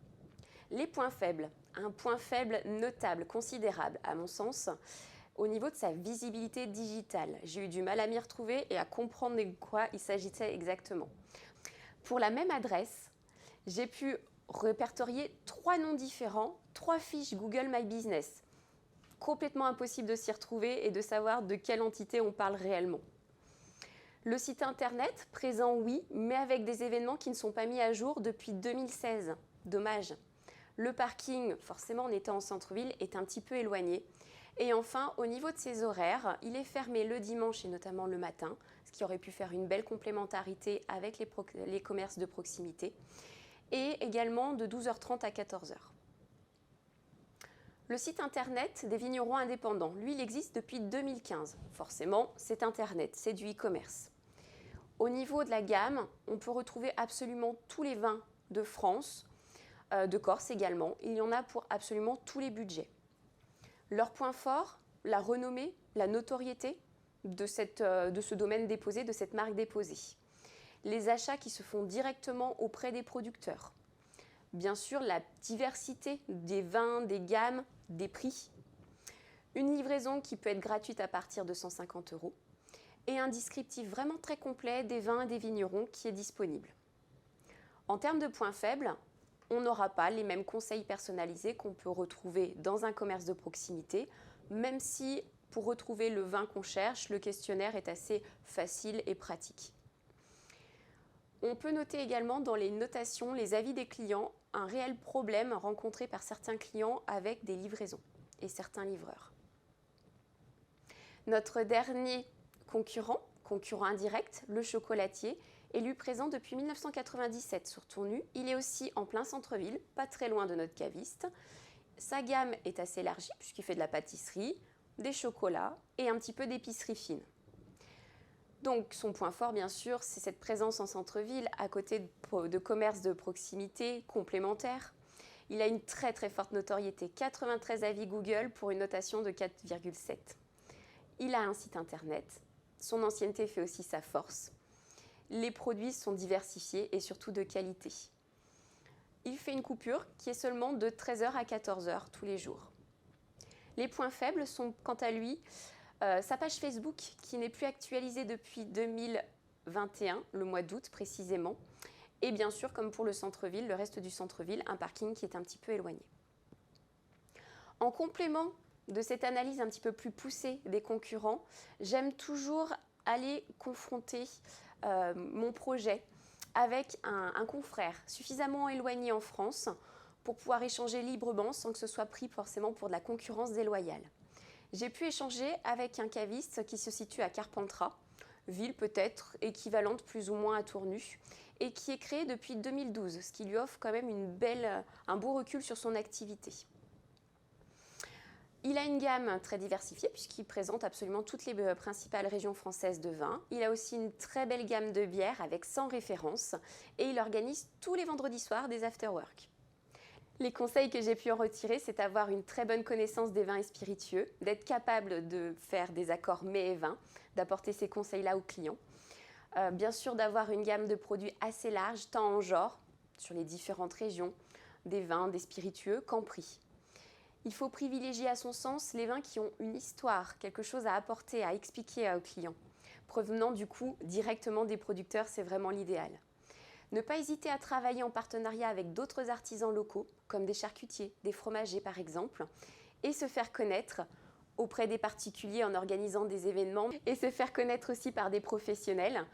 Les points faibles. Un point faible notable, considérable à mon sens, au niveau de sa visibilité digitale. J'ai eu du mal à m'y retrouver et à comprendre de quoi il s'agissait exactement. Pour la même adresse, j'ai pu répertorier 3 noms différents, 3 fiches Google My Business. Complètement impossible de s'y retrouver et de savoir de quelle entité on parle réellement. Le site internet, présent oui, mais avec des événements qui ne sont pas mis à jour depuis 2016. Dommage. Le parking, forcément en étant en centre-ville, est un petit peu éloigné. Et enfin, au niveau de ses horaires, il est fermé le dimanche et notamment le matin, ce qui aurait pu faire une belle complémentarité avec les commerces de proximité, et également de 12h30 à 14h. Le site internet des vignerons indépendants, lui, il existe depuis 2015. Forcément, c'est internet, c'est du e-commerce. Au niveau de la gamme, on peut retrouver absolument tous les vins de France, de Corse également. Il y en a pour absolument tous les budgets. Leur point fort, la renommée, la notoriété de ce domaine déposé, de cette marque déposée. Les achats qui se font directement auprès des producteurs. Bien sûr, la diversité des vins, des gammes, des prix. Une livraison qui peut être gratuite à partir de 150 € et un descriptif vraiment très complet des vins et des vignerons qui est disponible. En termes de points faibles, on n'aura pas les mêmes conseils personnalisés qu'on peut retrouver dans un commerce de proximité, même si pour retrouver le vin qu'on cherche, le questionnaire est assez facile et pratique. On peut noter également dans les notations, les avis des clients, un réel problème rencontré par certains clients avec des livraisons et certains livreurs. Notre dernier concurrent indirect, le chocolatier, est lui présent depuis 1997 sur Tournu. Il est aussi en plein centre-ville, pas très loin de notre caviste. Sa gamme est assez élargie puisqu'il fait de la pâtisserie, des chocolats et un petit peu d'épicerie fine. Donc son point fort, bien sûr, c'est cette présence en centre-ville, à côté de commerces de proximité complémentaires. Il a une très très forte notoriété, 93 avis Google pour une notation de 4,7. Il a un site internet, son ancienneté fait aussi sa force. Les produits sont diversifiés et surtout de qualité. Il fait une coupure qui est seulement de 13h à 14h tous les jours. Les points faibles sont quant à lui sa page Facebook qui n'est plus actualisée depuis 2021, le mois d'août précisément. Et bien sûr, comme pour le centre-ville, le reste du centre-ville, un parking qui est un petit peu éloigné. En complément de cette analyse un petit peu plus poussée des concurrents, j'aime toujours aller confronter mon projet avec un confrère suffisamment éloigné en France pour pouvoir échanger librement sans que ce soit pris forcément pour de la concurrence déloyale. J'ai pu échanger avec un caviste qui se situe à Carpentras, ville peut-être équivalente plus ou moins à Tournu, et qui est créé depuis 2012, ce qui lui offre quand même un beau recul sur son activité. Il a une gamme très diversifiée puisqu'il présente absolument toutes les principales régions françaises de vin. Il a aussi une très belle gamme de bières avec 100 références et il organise tous les vendredis soirs des after-work. Les conseils que j'ai pu en retirer, c'est d'avoir une très bonne connaissance des vins et spiritueux, d'être capable de faire des accords mets et vins, d'apporter ces conseils-là aux clients. Bien sûr, d'avoir une gamme de produits assez large, tant en genre, sur les différentes régions, des vins, des spiritueux, qu'en prix. Il faut privilégier à son sens les vins qui ont une histoire, quelque chose à apporter, à expliquer aux clients. Provenant du coup directement des producteurs, c'est vraiment l'idéal. Ne pas hésiter à travailler en partenariat avec d'autres artisans locaux, comme des charcutiers, des fromagers par exemple, et se faire connaître auprès des particuliers en organisant des événements, et se faire connaître aussi par des professionnels,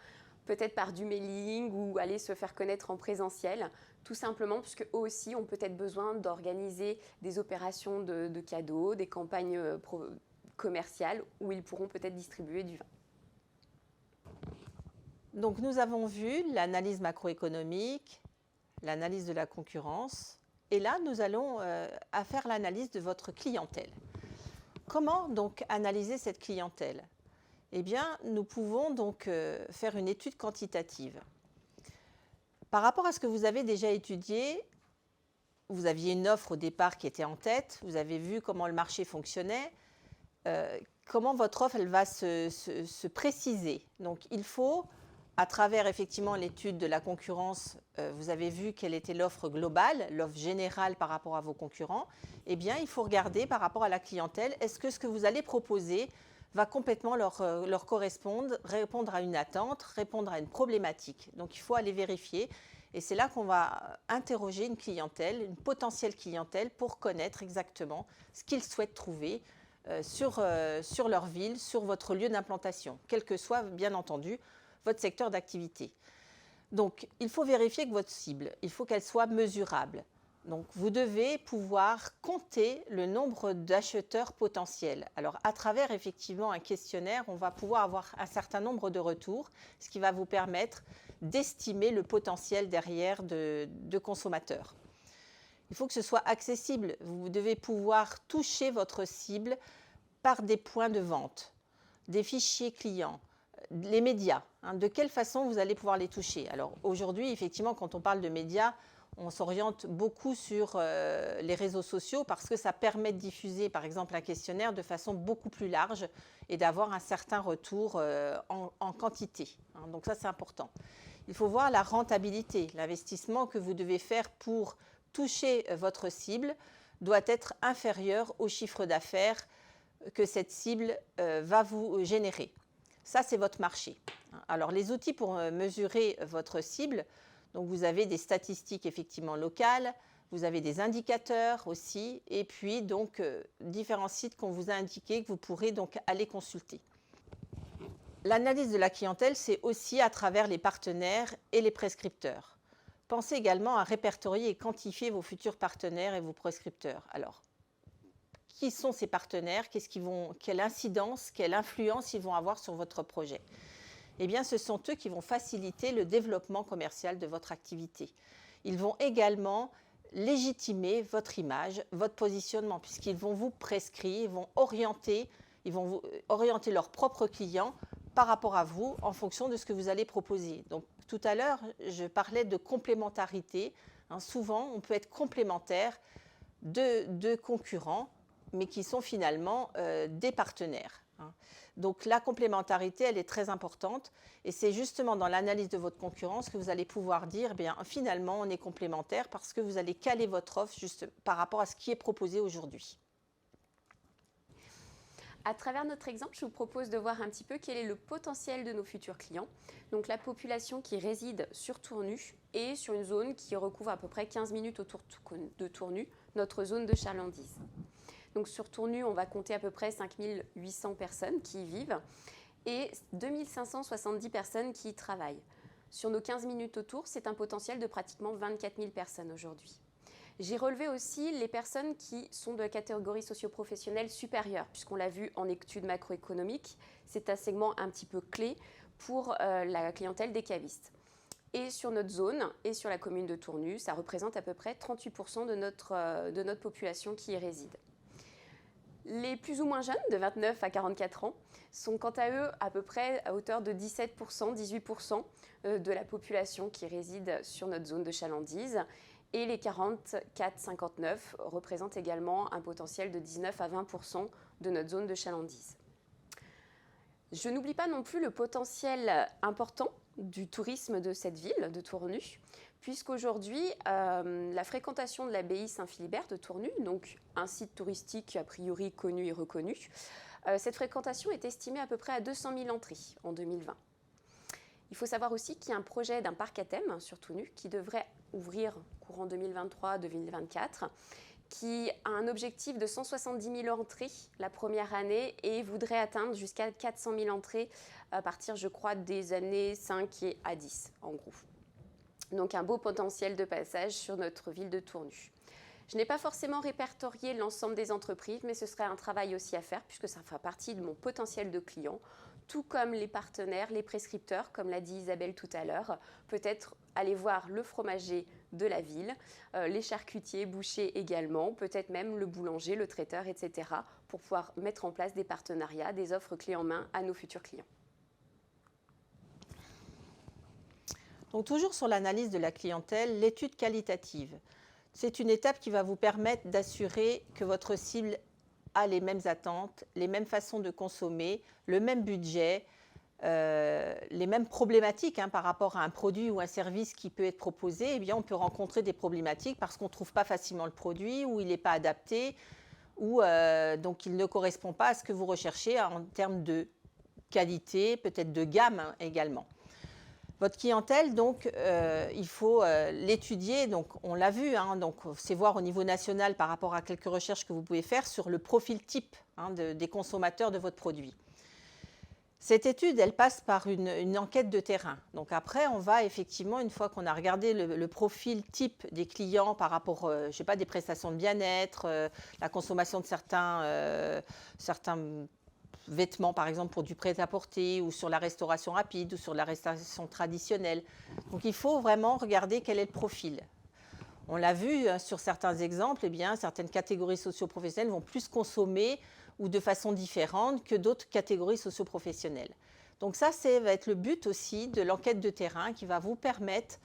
peut-être par du mailing ou aller se faire connaître en présentiel, tout simplement puisque eux aussi ont peut-être besoin d'organiser des opérations de cadeaux, des campagnes commerciales où ils pourront peut-être distribuer du vin. Donc nous avons vu l'analyse macroéconomique, l'analyse de la concurrence, et là nous allons à faire l'analyse de votre clientèle. Comment donc analyser cette clientèle? Eh bien, nous pouvons donc faire une étude quantitative. Par rapport à ce que vous avez déjà étudié, vous aviez une offre au départ qui était en tête, vous avez vu comment le marché fonctionnait, comment votre offre elle va se préciser. Donc il faut, à travers effectivement l'étude de la concurrence, vous avez vu quelle était l'offre globale, l'offre générale par rapport à vos concurrents. Eh bien, il faut regarder par rapport à la clientèle, est-ce que ce que vous allez proposer va complètement leur correspondre, répondre à une attente, répondre à une problématique. Donc il faut aller vérifier. Et c'est là qu'on va interroger une clientèle, une potentielle clientèle, pour connaître exactement ce qu'ils souhaitent trouver sur leur ville, sur votre lieu d'implantation, quel que soit bien entendu votre secteur d'activité. Donc il faut vérifier que votre cible, il faut qu'elle soit mesurable. Donc, vous devez pouvoir compter le nombre d'acheteurs potentiels. Alors, à travers effectivement un questionnaire, on va pouvoir avoir un certain nombre de retours, ce qui va vous permettre d'estimer le potentiel derrière de consommateurs. Il faut que ce soit accessible. Vous devez pouvoir toucher votre cible par des points de vente, des fichiers clients, les médias. De quelle façon vous allez pouvoir les toucher? Alors, aujourd'hui, effectivement, quand on parle de médias, on s'oriente beaucoup sur les réseaux sociaux parce que ça permet de diffuser, par exemple, un questionnaire de façon beaucoup plus large et d'avoir un certain retour en quantité. Donc ça, c'est important. Il faut voir la rentabilité. L'investissement que vous devez faire pour toucher votre cible doit être inférieur au chiffre d'affaires que cette cible va vous générer. Ça, c'est votre marché. Alors, les outils pour mesurer votre cible, donc vous avez des statistiques effectivement locales, vous avez des indicateurs aussi, et puis donc différents sites qu'on vous a indiqués que vous pourrez donc aller consulter. L'analyse de la clientèle, c'est aussi à travers les partenaires et les prescripteurs. Pensez également à répertorier et quantifier vos futurs partenaires et vos prescripteurs. Alors, qui sont ces partenaires? Quelle incidence, quelle influence ils vont avoir sur votre projet? Eh bien, ce sont eux qui vont faciliter le développement commercial de votre activité. Ils vont également légitimer votre image, votre positionnement, puisqu'ils vont vous prescrire, ils vont vous orienter leurs propres clients par rapport à vous en fonction de ce que vous allez proposer. Donc, tout à l'heure, je parlais de complémentarité. Souvent, on peut être complémentaire de concurrents, mais qui sont finalement des partenaires. Donc la complémentarité, elle est très importante et c'est justement dans l'analyse de votre concurrence que vous allez pouvoir dire, eh bien, finalement, on est complémentaire parce que vous allez caler votre offre juste par rapport à ce qui est proposé aujourd'hui. À travers notre exemple, je vous propose de voir un petit peu quel est le potentiel de nos futurs clients. Donc la population qui réside sur Tournu et sur une zone qui recouvre à peu près 15 minutes autour de Tournu, notre zone de chalandise. Donc sur Tournu, on va compter à peu près 5800 personnes qui y vivent et 2570 personnes qui y travaillent. Sur nos 15 minutes autour, c'est un potentiel de pratiquement 24 000 personnes aujourd'hui. J'ai relevé aussi les personnes qui sont de la catégorie socio-professionnelle supérieure, puisqu'on l'a vu en études macroéconomiques, c'est un segment un petit peu clé pour la clientèle des cavistes. Et sur notre zone et sur la commune de Tournu, ça représente à peu près 38% de notre population qui y réside. Les plus ou moins jeunes, de 29 à 44 ans, sont quant à eux à peu près à hauteur de 17%, 18% de la population qui réside sur notre zone de chalandise. Et les 44-59 représentent également un potentiel de 19 à 20% de notre zone de chalandise. Je n'oublie pas non plus le potentiel important du tourisme de cette ville, de Tournu, puisqu'aujourd'hui, la fréquentation de l'abbaye Saint-Philibert de Tournu, donc un site touristique a priori connu et reconnu, cette fréquentation est estimée à peu près à 200 000 entrées en 2020. Il faut savoir aussi qu'il y a un projet d'un parc à thème sur Tournu qui devrait ouvrir courant 2023-2024, qui a un objectif de 170 000 entrées la première année et voudrait atteindre jusqu'à 400 000 entrées à partir, je crois, des années 5 et à 10, en gros. Donc un beau potentiel de passage sur notre ville de Tournu. Je n'ai pas forcément répertorié l'ensemble des entreprises, mais ce serait un travail aussi à faire puisque ça fera partie de mon potentiel de clients, tout comme les partenaires, les prescripteurs, comme l'a dit Isabelle tout à l'heure. Peut-être aller voir le fromager de la ville, les charcutiers, bouchers également, peut-être même le boulanger, le traiteur, etc. pour pouvoir mettre en place des partenariats, des offres clés en main à nos futurs clients. Donc toujours sur l'analyse de la clientèle, l'étude qualitative. C'est une étape qui va vous permettre d'assurer que votre cible a les mêmes attentes, les mêmes façons de consommer, le même budget, les mêmes problématiques par rapport à un produit ou un service qui peut être proposé. Eh bien, on peut rencontrer des problématiques parce qu'on ne trouve pas facilement le produit ou il n'est pas adapté ou donc il ne correspond pas à ce que vous recherchez en termes de qualité, peut-être de gamme également. Votre clientèle, donc, il faut l'étudier. Donc, on l'a vu, donc c'est voir au niveau national par rapport à quelques recherches que vous pouvez faire sur le profil type des consommateurs de votre produit. Cette étude, elle passe par une enquête de terrain. Donc après, on va effectivement, une fois qu'on a regardé le profil type des clients par rapport, je sais pas, des prestations de bien-être, la consommation de certains vêtements, par exemple, pour du prêt-à-porter ou sur la restauration rapide ou sur la restauration traditionnelle. Donc, il faut vraiment regarder quel est le profil. On l'a vu sur certains exemples, certaines catégories socio-professionnelles vont plus consommer ou de façon différente que d'autres catégories socio-professionnelles. Donc ça va être le but aussi de l'enquête de terrain qui va vous permettre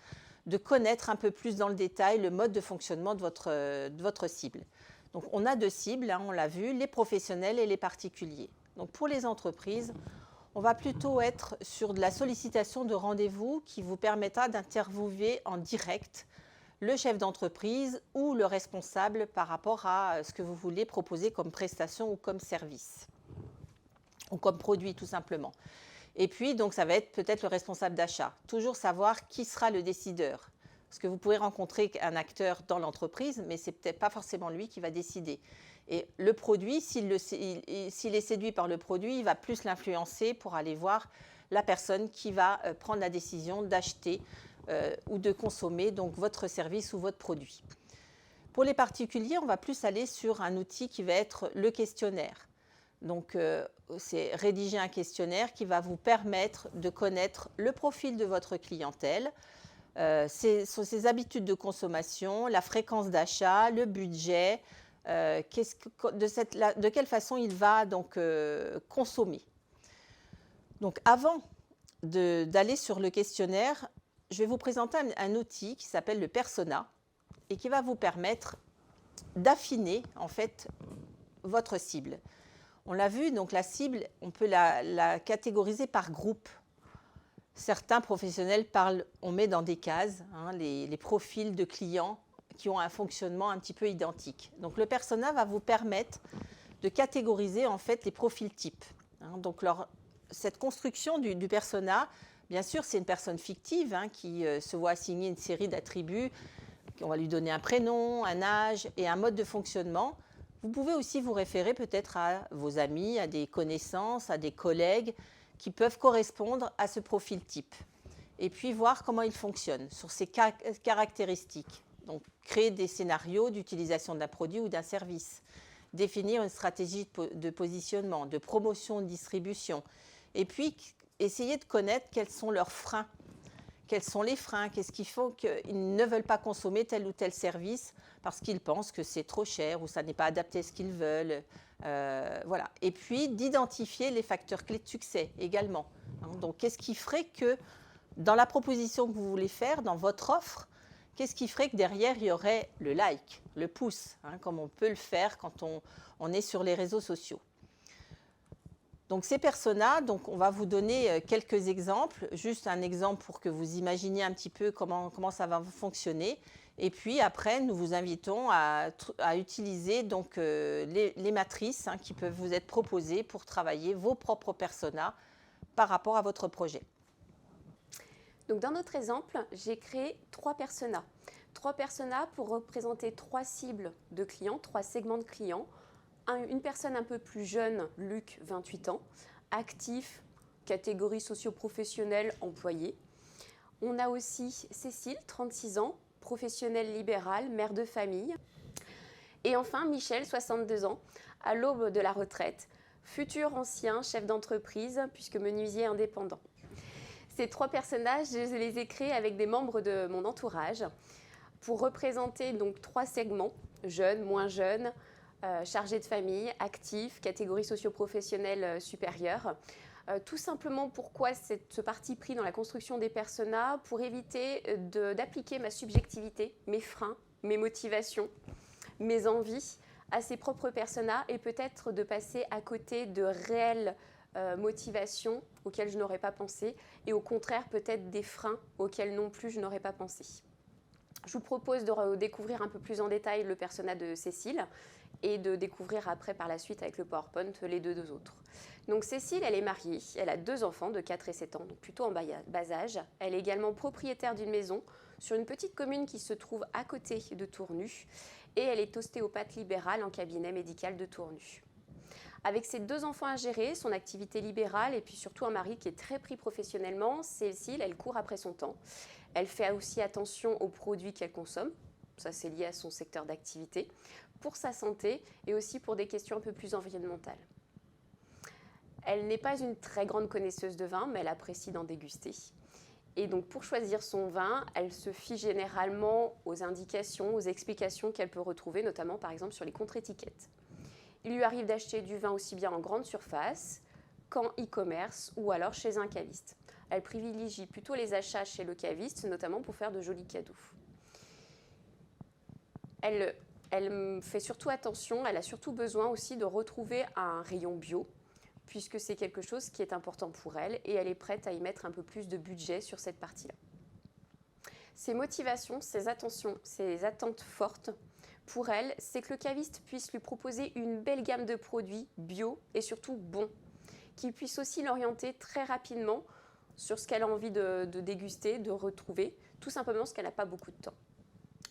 de connaître un peu plus dans le détail le mode de fonctionnement de votre cible. Donc on a deux cibles, on l'a vu, les professionnels et les particuliers. Donc pour les entreprises, on va plutôt être sur de la sollicitation de rendez-vous qui vous permettra d'interviewer en direct le chef d'entreprise ou le responsable par rapport à ce que vous voulez proposer comme prestation ou comme service, ou comme produit tout simplement. Et puis, donc, ça va être peut-être le responsable d'achat. Toujours savoir qui sera le décideur. Parce que vous pouvez rencontrer un acteur dans l'entreprise, mais ce n'est peut-être pas forcément lui qui va décider. Et le produit, s'il est séduit par le produit, il va plus l'influencer pour aller voir la personne qui va prendre la décision d'acheter ou de consommer donc votre service ou votre produit. Pour les particuliers, on va plus aller sur un outil qui va être le questionnaire. Donc, c'est rédiger un questionnaire qui va vous permettre de connaître le profil de votre clientèle, ses habitudes de consommation, la fréquence d'achat, le budget, de quelle façon il va donc consommer. Donc, avant d'aller sur le questionnaire, je vais vous présenter un outil qui s'appelle le Persona et qui va vous permettre d'affiner en fait votre cible. On l'a vu, donc la cible, on peut la catégoriser par groupe. Certains professionnels on met dans des cases les profils de clients qui ont un fonctionnement un petit peu identique. Donc le Persona va vous permettre de catégoriser en fait les profils types. Donc cette construction du Persona, bien sûr, c'est une personne fictive qui se voit assigner une série d'attributs. On va lui donner un prénom, un âge et un mode de fonctionnement. Vous pouvez aussi vous référer peut-être à vos amis, à des connaissances, à des collègues qui peuvent correspondre à ce profil type. Et puis voir comment il fonctionne sur ses caractéristiques. Donc, créer des scénarios d'utilisation d'un produit ou d'un service. Définir une stratégie de positionnement, de promotion, de distribution. Et puis, essayer de connaître quels sont leurs freins, quels sont les freins, qu'est-ce qui fait qu'ils ne veulent pas consommer tel ou tel service parce qu'ils pensent que c'est trop cher ou ça n'est pas adapté à ce qu'ils veulent. Voilà. Et puis d'identifier les facteurs clés de succès également. Donc qu'est-ce qui ferait que dans la proposition que vous voulez faire, dans votre offre, qu'est-ce qui ferait que derrière il y aurait le like, le pouce, comme on peut le faire quand on est sur les réseaux sociaux. Donc ces personas, donc on va vous donner quelques exemples, juste un exemple pour que vous imaginiez un petit peu comment ça va fonctionner. Et puis après, nous vous invitons à utiliser donc, les matrices qui peuvent vous être proposées pour travailler vos propres personas par rapport à votre projet. Donc dans notre exemple, j'ai créé 3 personas. 3 personas pour représenter 3 cibles de clients, 3 segments de clients. Une personne un peu plus jeune, Luc, 28 ans, actif, catégorie socio-professionnelle, employé. On a aussi Cécile, 36 ans, professionnelle libérale, mère de famille. Et enfin Michel, 62 ans, à l'aube de la retraite, futur ancien chef d'entreprise puisque menuisier indépendant. Ces 3 personnages, je les ai créés avec des membres de mon entourage pour représenter donc 3 segments, jeunes, moins jeunes, chargé de famille, actif, catégorie socio-professionnelle supérieure. Tout simplement pourquoi ce parti pris dans la construction des personas, pour éviter d'appliquer ma subjectivité, mes freins, mes motivations, mes envies à ses propres personas et peut-être de passer à côté de réelles motivations auxquelles je n'aurais pas pensé et au contraire peut-être des freins auxquels non plus je n'aurais pas pensé. Je vous propose de découvrir un peu plus en détail le persona de Cécile et de découvrir après par la suite avec le PowerPoint les deux autres. Donc Cécile, elle est mariée, elle a 2 enfants de 4 et 7 ans, donc plutôt en bas âge. Elle est également propriétaire d'une maison sur une petite commune qui se trouve à côté de Tournu et elle est ostéopathe libérale en cabinet médical de Tournu. Avec ses 2 enfants à gérer, son activité libérale et puis surtout un mari qui est très pris professionnellement, Cécile, elle court après son temps. Elle fait aussi attention aux produits qu'elle consomme, ça c'est lié à son secteur d'activité, pour sa santé et aussi pour des questions un peu plus environnementales. Elle n'est pas une très grande connaisseuse de vin, mais elle apprécie d'en déguster. Et donc pour choisir son vin, elle se fie généralement aux indications, aux explications qu'elle peut retrouver, notamment par exemple sur les contre-étiquettes. Il lui arrive d'acheter du vin aussi bien en grande surface qu'en e-commerce ou alors chez un caviste. Elle privilégie plutôt les achats chez le caviste, notamment pour faire de jolis cadeaux. Elle fait surtout attention, elle a surtout besoin aussi de retrouver un rayon bio, puisque c'est quelque chose qui est important pour elle et elle est prête à y mettre un peu plus de budget sur cette partie-là. Ses motivations, ses attentes fortes pour elle, c'est que le caviste puisse lui proposer une belle gamme de produits bio et surtout bons, qu'il puisse aussi l'orienter très rapidement sur ce qu'elle a envie de déguster, de retrouver, tout simplement parce qu'elle n'a pas beaucoup de temps.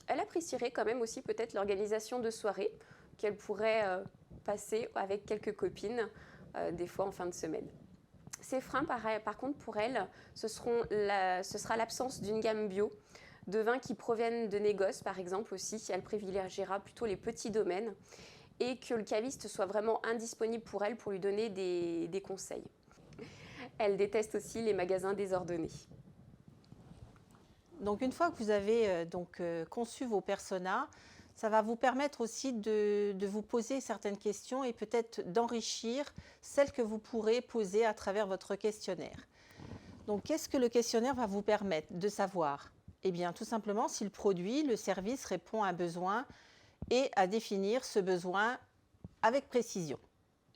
Elle apprécierait quand même aussi peut-être l'organisation de soirées qu'elle pourrait passer avec quelques copines, des fois en fin de semaine. Ces freins, par contre, pour elle, ce sera l'absence d'une gamme bio, de vins qui proviennent de négoces, par exemple aussi. Elle privilégiera plutôt les petits domaines et que le caviste soit vraiment indisponible pour elle pour lui donner des conseils. Elle déteste aussi les magasins désordonnés. Donc une fois que vous avez conçu vos personas, ça va vous permettre aussi de vous poser certaines questions et peut-être d'enrichir celles que vous pourrez poser à travers votre questionnaire. Donc qu'est-ce que le questionnaire va vous permettre de savoir ? Eh bien tout simplement si le produit, le service répond à un besoin et à définir ce besoin avec précision.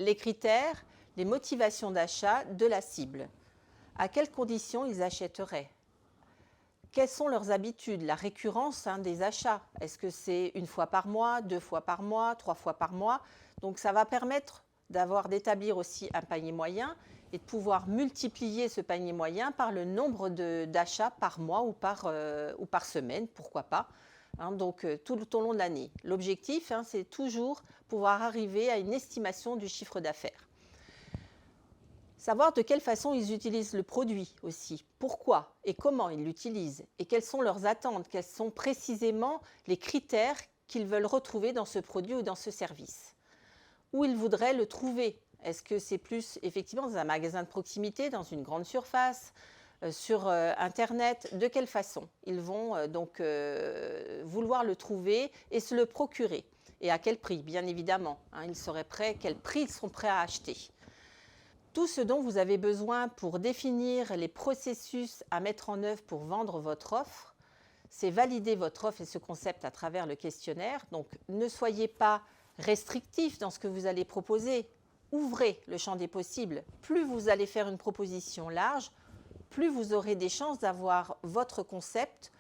Les critères, les motivations d'achat de la cible. À quelles conditions ils achèteraient ? Quelles sont leurs habitudes, la récurrence des achats? Est-ce que c'est 1 fois par mois, 2 fois par mois, 3 fois par mois? Donc ça va permettre d'établir aussi un panier moyen et de pouvoir multiplier ce panier moyen par le nombre d'achats par mois ou par semaine, pourquoi pas, donc tout au long de l'année. L'objectif, c'est toujours pouvoir arriver à une estimation du chiffre d'affaires. Savoir de quelle façon ils utilisent le produit aussi, pourquoi et comment ils l'utilisent et quelles sont leurs attentes, quels sont précisément les critères qu'ils veulent retrouver dans ce produit ou dans ce service. Où ils voudraient le trouver. Est-ce que c'est plus effectivement dans un magasin de proximité, dans une grande surface, sur Internet, de quelle façon ils vont vouloir le trouver et se le procurer. Et à quel prix, bien évidemment. Ils seraient prêts, quel prix ils sont prêts à acheter. Tout ce dont vous avez besoin pour définir les processus à mettre en œuvre pour vendre votre offre, c'est valider votre offre et ce concept à travers le questionnaire. Donc, ne soyez pas restrictif dans ce que vous allez proposer. Ouvrez le champ des possibles. Plus vous allez faire une proposition large, plus vous aurez des chances d'avoir votre concept,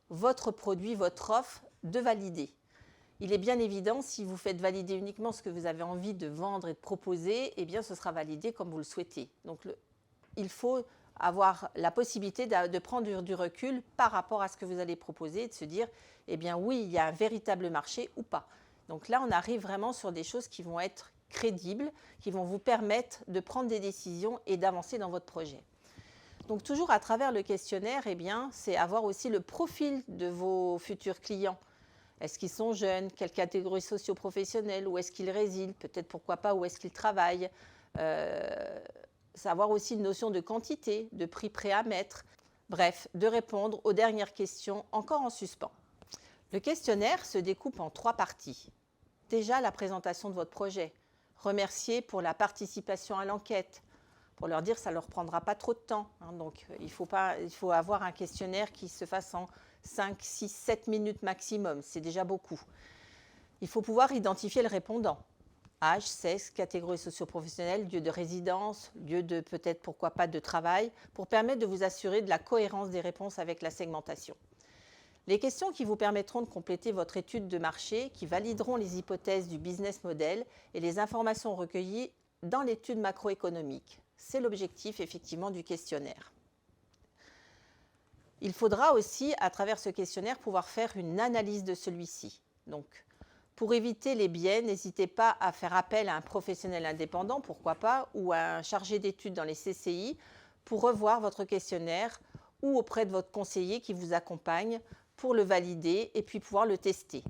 votre produit, votre offre de valider. Il est bien évident, si vous faites valider uniquement ce que vous avez envie de vendre et de proposer, eh bien, ce sera validé comme vous le souhaitez. Donc, il faut avoir la possibilité de prendre du recul par rapport à ce que vous allez proposer et de se dire, eh bien oui, il y a un véritable marché ou pas. Donc là, on arrive vraiment sur des choses qui vont être crédibles, qui vont vous permettre de prendre des décisions et d'avancer dans votre projet. Donc toujours à travers le questionnaire, eh bien, c'est avoir aussi le profil de vos futurs clients. Est-ce qu'ils sont jeunes? Quelle catégorie socio-professionnelle? Où est-ce qu'ils résident? Peut-être, pourquoi pas, où est-ce qu'ils travaillent? Savoir aussi une notion de quantité, de prix prêt à mettre. Bref, de répondre aux dernières questions encore en suspens. Le questionnaire se découpe en 3 parties. Déjà, la présentation de votre projet. Remercier pour la participation à l'enquête. Pour leur dire que ça ne leur prendra pas trop de temps. Donc, il faut avoir un questionnaire qui se fasse en 5, 6, 7 minutes maximum. C'est déjà beaucoup. Il faut pouvoir identifier le répondant. Âge, sexe, catégorie socio-professionnelle, lieu de résidence, lieu de peut-être, pourquoi pas, de travail, pour permettre de vous assurer de la cohérence des réponses avec la segmentation. Les questions qui vous permettront de compléter votre étude de marché, qui valideront les hypothèses du business model et les informations recueillies dans l'étude macroéconomique. C'est l'objectif effectivement du questionnaire. Il faudra aussi, à travers ce questionnaire, pouvoir faire une analyse de celui-ci. Donc, pour éviter les biais, n'hésitez pas à faire appel à un professionnel indépendant, pourquoi pas, ou à un chargé d'études dans les CCI pour revoir votre questionnaire ou auprès de votre conseiller qui vous accompagne pour le valider et puis pouvoir le tester.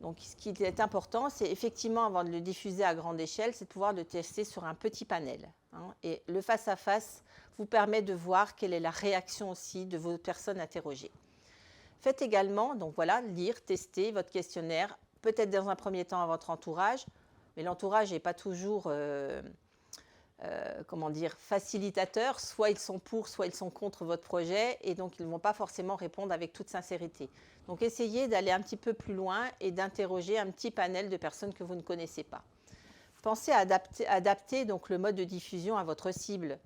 Donc, ce qui est important, c'est effectivement, avant de le diffuser à grande échelle, c'est de pouvoir le tester sur un petit panel. Et le face-à-face vous permet de voir quelle est la réaction aussi de vos personnes interrogées. Faites également, donc voilà, lire, tester votre questionnaire, peut-être dans un premier temps à votre entourage, mais l'entourage n'est pas toujours facilitateur. Soit ils sont pour, soit ils sont contre votre projet, et donc ils ne vont pas forcément répondre avec toute sincérité. Donc essayez d'aller un petit peu plus loin et d'interroger un petit panel de personnes que vous ne connaissez pas. Pensez à adapter donc le mode de diffusion à votre cible.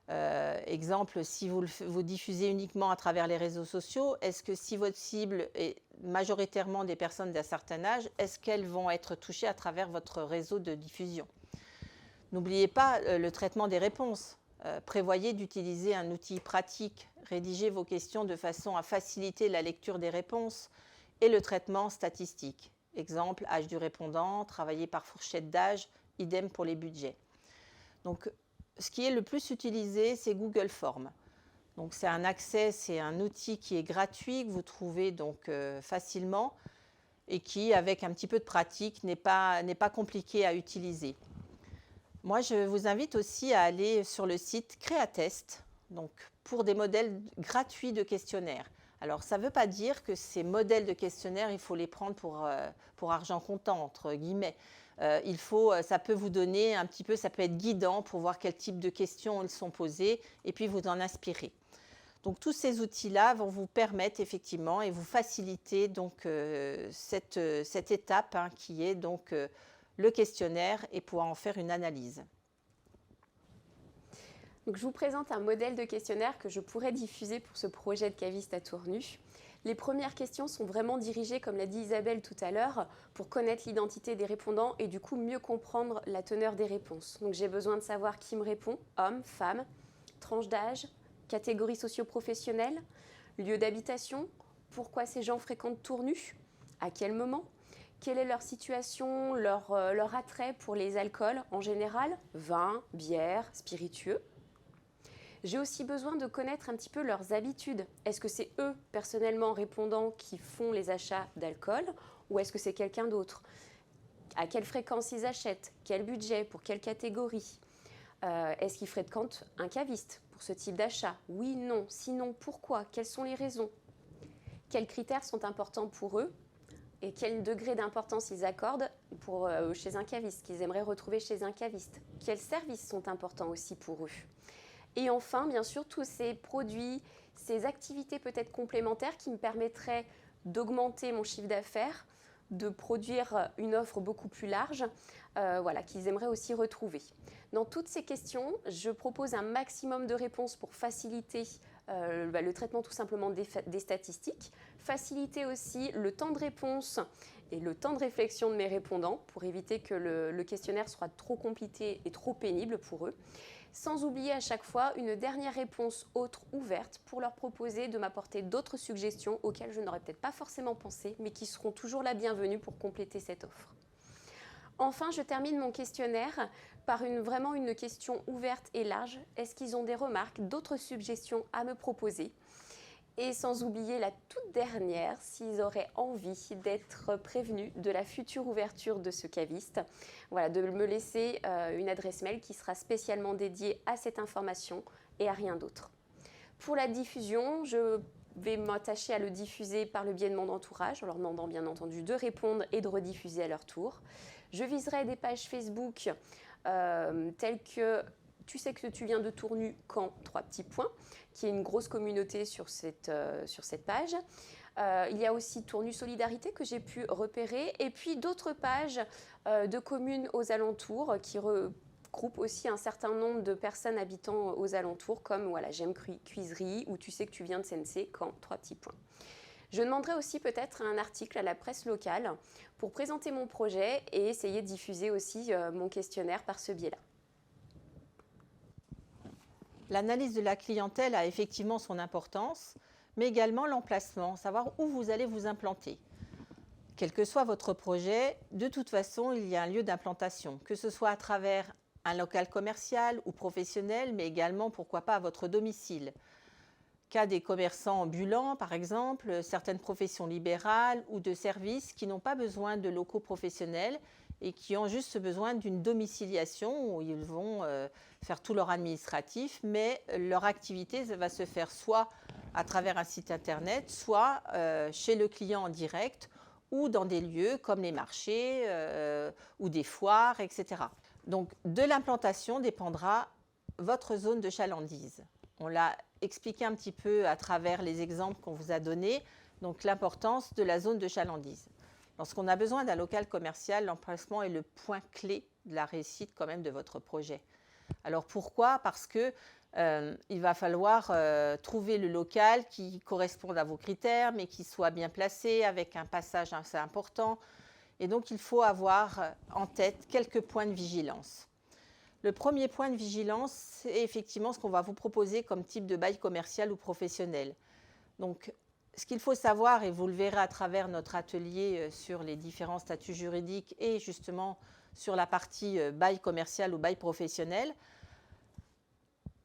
Exemple, si vous diffusez uniquement à travers les réseaux sociaux, est-ce que si votre cible est majoritairement des personnes d'un certain âge, est-ce qu'elles vont être touchées à travers votre réseau de diffusion? N'oubliez pas le traitement des réponses. Prévoyez d'utiliser un outil pratique. Rédigez vos questions de façon à faciliter la lecture des réponses et le traitement statistique. Exemple, âge du répondant, travailler par fourchette d'âge, idem pour les budgets. Donc, ce qui est le plus utilisé, c'est Google Forms. Donc, c'est un outil qui est gratuit, que vous trouvez donc facilement et qui, avec un petit peu de pratique, n'est pas compliqué à utiliser. Moi, je vous invite aussi à aller sur le site Créatest, donc pour des modèles gratuits de questionnaires. Alors, ça ne veut pas dire que ces modèles de questionnaires, il faut les prendre pour argent comptant, entre guillemets. Ça peut vous donner un petit peu, ça peut être guidant pour voir quel type de questions ils sont posées et puis vous en inspirer. Donc, tous ces outils-là vont vous permettre effectivement et vous faciliter donc cette étape qui est donc le questionnaire et pouvoir en faire une analyse. Donc, je vous présente un modèle de questionnaire que je pourrais diffuser pour ce projet de caviste à Tournu. Les premières questions sont vraiment dirigées, comme l'a dit Isabelle tout à l'heure, pour connaître l'identité des répondants et du coup mieux comprendre la teneur des réponses. Donc j'ai besoin de savoir qui me répond, homme, femme, tranche d'âge, catégorie socio-professionnelle, lieu d'habitation, pourquoi ces gens fréquentent Tournu, à quel moment, quelle est leur situation, leur attrait pour les alcools en général, vin, bière, spiritueux. J'ai aussi besoin de connaître un petit peu leurs habitudes. Est-ce que c'est eux, personnellement répondants, qui font les achats d'alcool ou est-ce que c'est quelqu'un d'autre? À quelle fréquence ils achètent? Quel budget? Pour quelle catégorie? Est-ce qu'ils fréquentent un caviste? pour ce type d'achat? Oui, non. Sinon, pourquoi? Quelles sont les raisons? Quels critères sont importants pour eux? Et quel degré d'importance ils accordent chez un caviste, qu'ils aimeraient retrouver chez un caviste? Quels services sont importants aussi pour eux? Et enfin, bien sûr, tous ces produits, ces activités peut-être complémentaires qui me permettraient d'augmenter mon chiffre d'affaires, de produire une offre beaucoup plus large, qu'ils aimeraient aussi retrouver. Dans toutes ces questions, je propose un maximum de réponses pour faciliter le traitement tout simplement des statistiques, faciliter aussi le temps de réponse et le temps de réflexion de mes répondants pour éviter que le questionnaire soit trop compliqué et trop pénible pour eux, sans oublier à chaque fois une dernière réponse autre ouverte pour leur proposer de m'apporter d'autres suggestions auxquelles je n'aurais peut-être pas forcément pensé, mais qui seront toujours la bienvenue pour compléter cette offre. Enfin, je termine mon questionnaire par vraiment une question ouverte et large. Est-ce qu'ils ont des remarques, d'autres suggestions à me proposer? Et sans oublier la toute dernière, s'ils auraient envie d'être prévenus de la future ouverture de ce caviste, de me laisser une adresse mail qui sera spécialement dédiée à cette information et à rien d'autre. Pour la diffusion, je vais m'attacher à le diffuser par le biais de mon entourage, en leur demandant bien entendu de répondre et de rediffuser à leur tour. Je viserai des pages Facebook telles que « Tu sais que tu viens de Tournu quand ?» qui est une grosse communauté sur cette page. Il y a aussi Tournu Solidarité que j'ai pu repérer, et puis d'autres pages de communes aux alentours qui regroupent aussi un certain nombre de personnes habitant aux alentours, comme J'aime Cuiserie ou « Tu sais que tu viens de Sensé quand ?» Je demanderai aussi peut-être un article à la presse locale pour présenter mon projet et essayer de diffuser aussi mon questionnaire par ce biais-là. L'analyse de la clientèle a effectivement son importance, mais également l'emplacement, savoir où vous allez vous implanter. Quel que soit votre projet, de toute façon, il y a un lieu d'implantation, que ce soit à travers un local commercial ou professionnel, mais également, pourquoi pas, à votre domicile. Cas des commerçants ambulants, par exemple, certaines professions libérales ou de services qui n'ont pas besoin de locaux professionnels et qui ont juste besoin d'une domiciliation où ils vont faire tout leur administratif, mais leur activité va se faire soit à travers un site internet, soit chez le client en direct ou dans des lieux comme les marchés ou des foires, etc. Donc de l'implantation dépendra votre zone de chalandise. On l'a expliqué un petit peu à travers les exemples qu'on vous a donnés, donc l'importance de la zone de chalandise. Lorsqu'on a besoin d'un local commercial, l'emplacement est le point clé de la réussite quand même de votre projet. Alors pourquoi? Parce que il va falloir trouver le local qui corresponde à vos critères, mais qui soit bien placé, avec un passage assez important. Et donc il faut avoir en tête quelques points de vigilance. Le premier point de vigilance, c'est effectivement ce qu'on va vous proposer comme type de bail commercial ou professionnel. Donc, ce qu'il faut savoir, et vous le verrez à travers notre atelier sur les différents statuts juridiques et justement sur la partie bail commercial ou bail professionnel,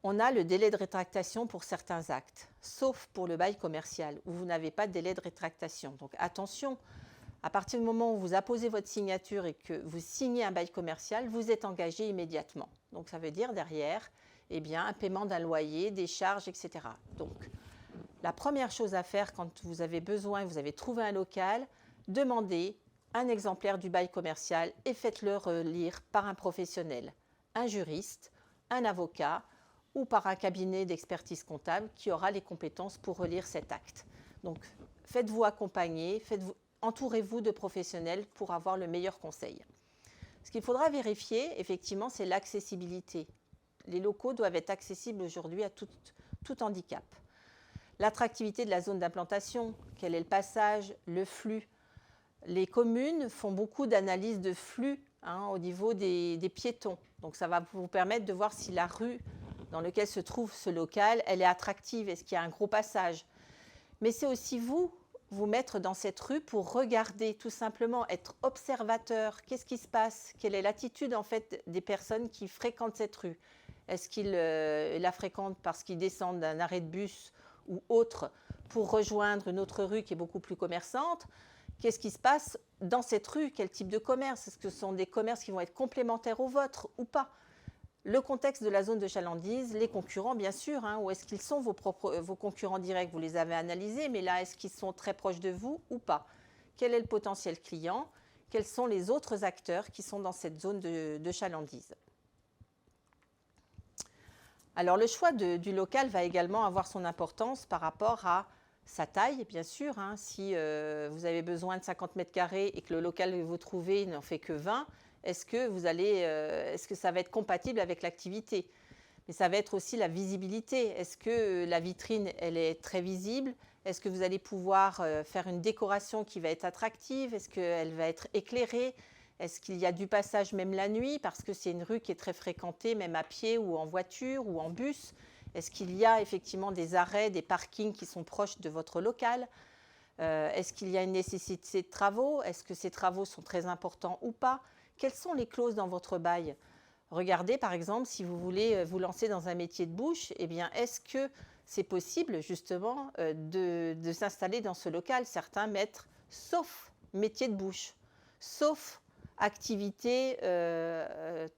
on a le délai de rétractation pour certains actes, sauf pour le bail commercial où vous n'avez pas de délai de rétractation. Donc attention, à partir du moment où vous apposez votre signature et que vous signez un bail commercial, vous êtes engagé immédiatement. Donc ça veut dire derrière, un paiement d'un loyer, des charges, etc. Donc la première chose à faire quand vous avez besoin, vous avez trouvé un local, demandez un exemplaire du bail commercial et faites-le relire par un professionnel, un juriste, un avocat ou par un cabinet d'expertise comptable qui aura les compétences pour relire cet acte. Donc faites-vous accompagner, entourez-vous de professionnels pour avoir le meilleur conseil. Ce qu'il faudra vérifier, effectivement, c'est l'accessibilité. Les locaux doivent être accessibles aujourd'hui à tout handicap. L'attractivité de la zone d'implantation, quel est le passage, le flux. Les communes font beaucoup d'analyses de flux au niveau des piétons. Donc ça va vous permettre de voir si la rue dans laquelle se trouve ce local, elle est attractive, est-ce qu'il y a un gros passage. Mais c'est aussi vous mettre dans cette rue pour regarder, tout simplement, être observateur. Qu'est-ce qui se passe? Quelle est l'attitude en fait des personnes qui fréquentent cette rue? Est-ce qu'ils la fréquentent parce qu'ils descendent d'un arrêt de bus ou autre pour rejoindre une autre rue qui est beaucoup plus commerçante? Qu'est-ce qui se passe dans cette rue? Quel type de commerce? Est-ce que ce sont des commerces qui vont être complémentaires aux vôtres ou pas? Le contexte de la zone de chalandise, les concurrents bien sûr, hein, où est-ce qu'ils sont vos concurrents directs? Vous les avez analysés, mais là, est-ce qu'ils sont très proches de vous ou pas? Quel est le potentiel client? Quels sont les autres acteurs qui sont dans cette zone de chalandise? Alors le choix du local va également avoir son importance par rapport à sa taille, bien sûr. Hein. Si vous avez besoin de 50 mètres carrés et que le local que vous trouvez n'en fait que 20, est-ce que ça va être compatible avec l'activité? Mais ça va être aussi la visibilité. Est-ce que la vitrine, elle est très visible? Est-ce que vous allez pouvoir faire une décoration qui va être attractive? Est-ce qu'elle va être éclairée? Est-ce qu'il y a du passage même la nuit? Parce que c'est une rue qui est très fréquentée, même à pied ou en voiture ou en bus. Est-ce qu'il y a effectivement des arrêts, des parkings qui sont proches de votre local? Est-ce qu'il y a une nécessité de travaux? Est-ce que ces travaux sont très importants ou pas? Quelles sont les clauses dans votre bail? Regardez par exemple si vous voulez vous lancer dans un métier de bouche, eh bien est-ce que c'est possible justement de s'installer dans ce local? Certains mettent sauf métier de bouche, sauf activité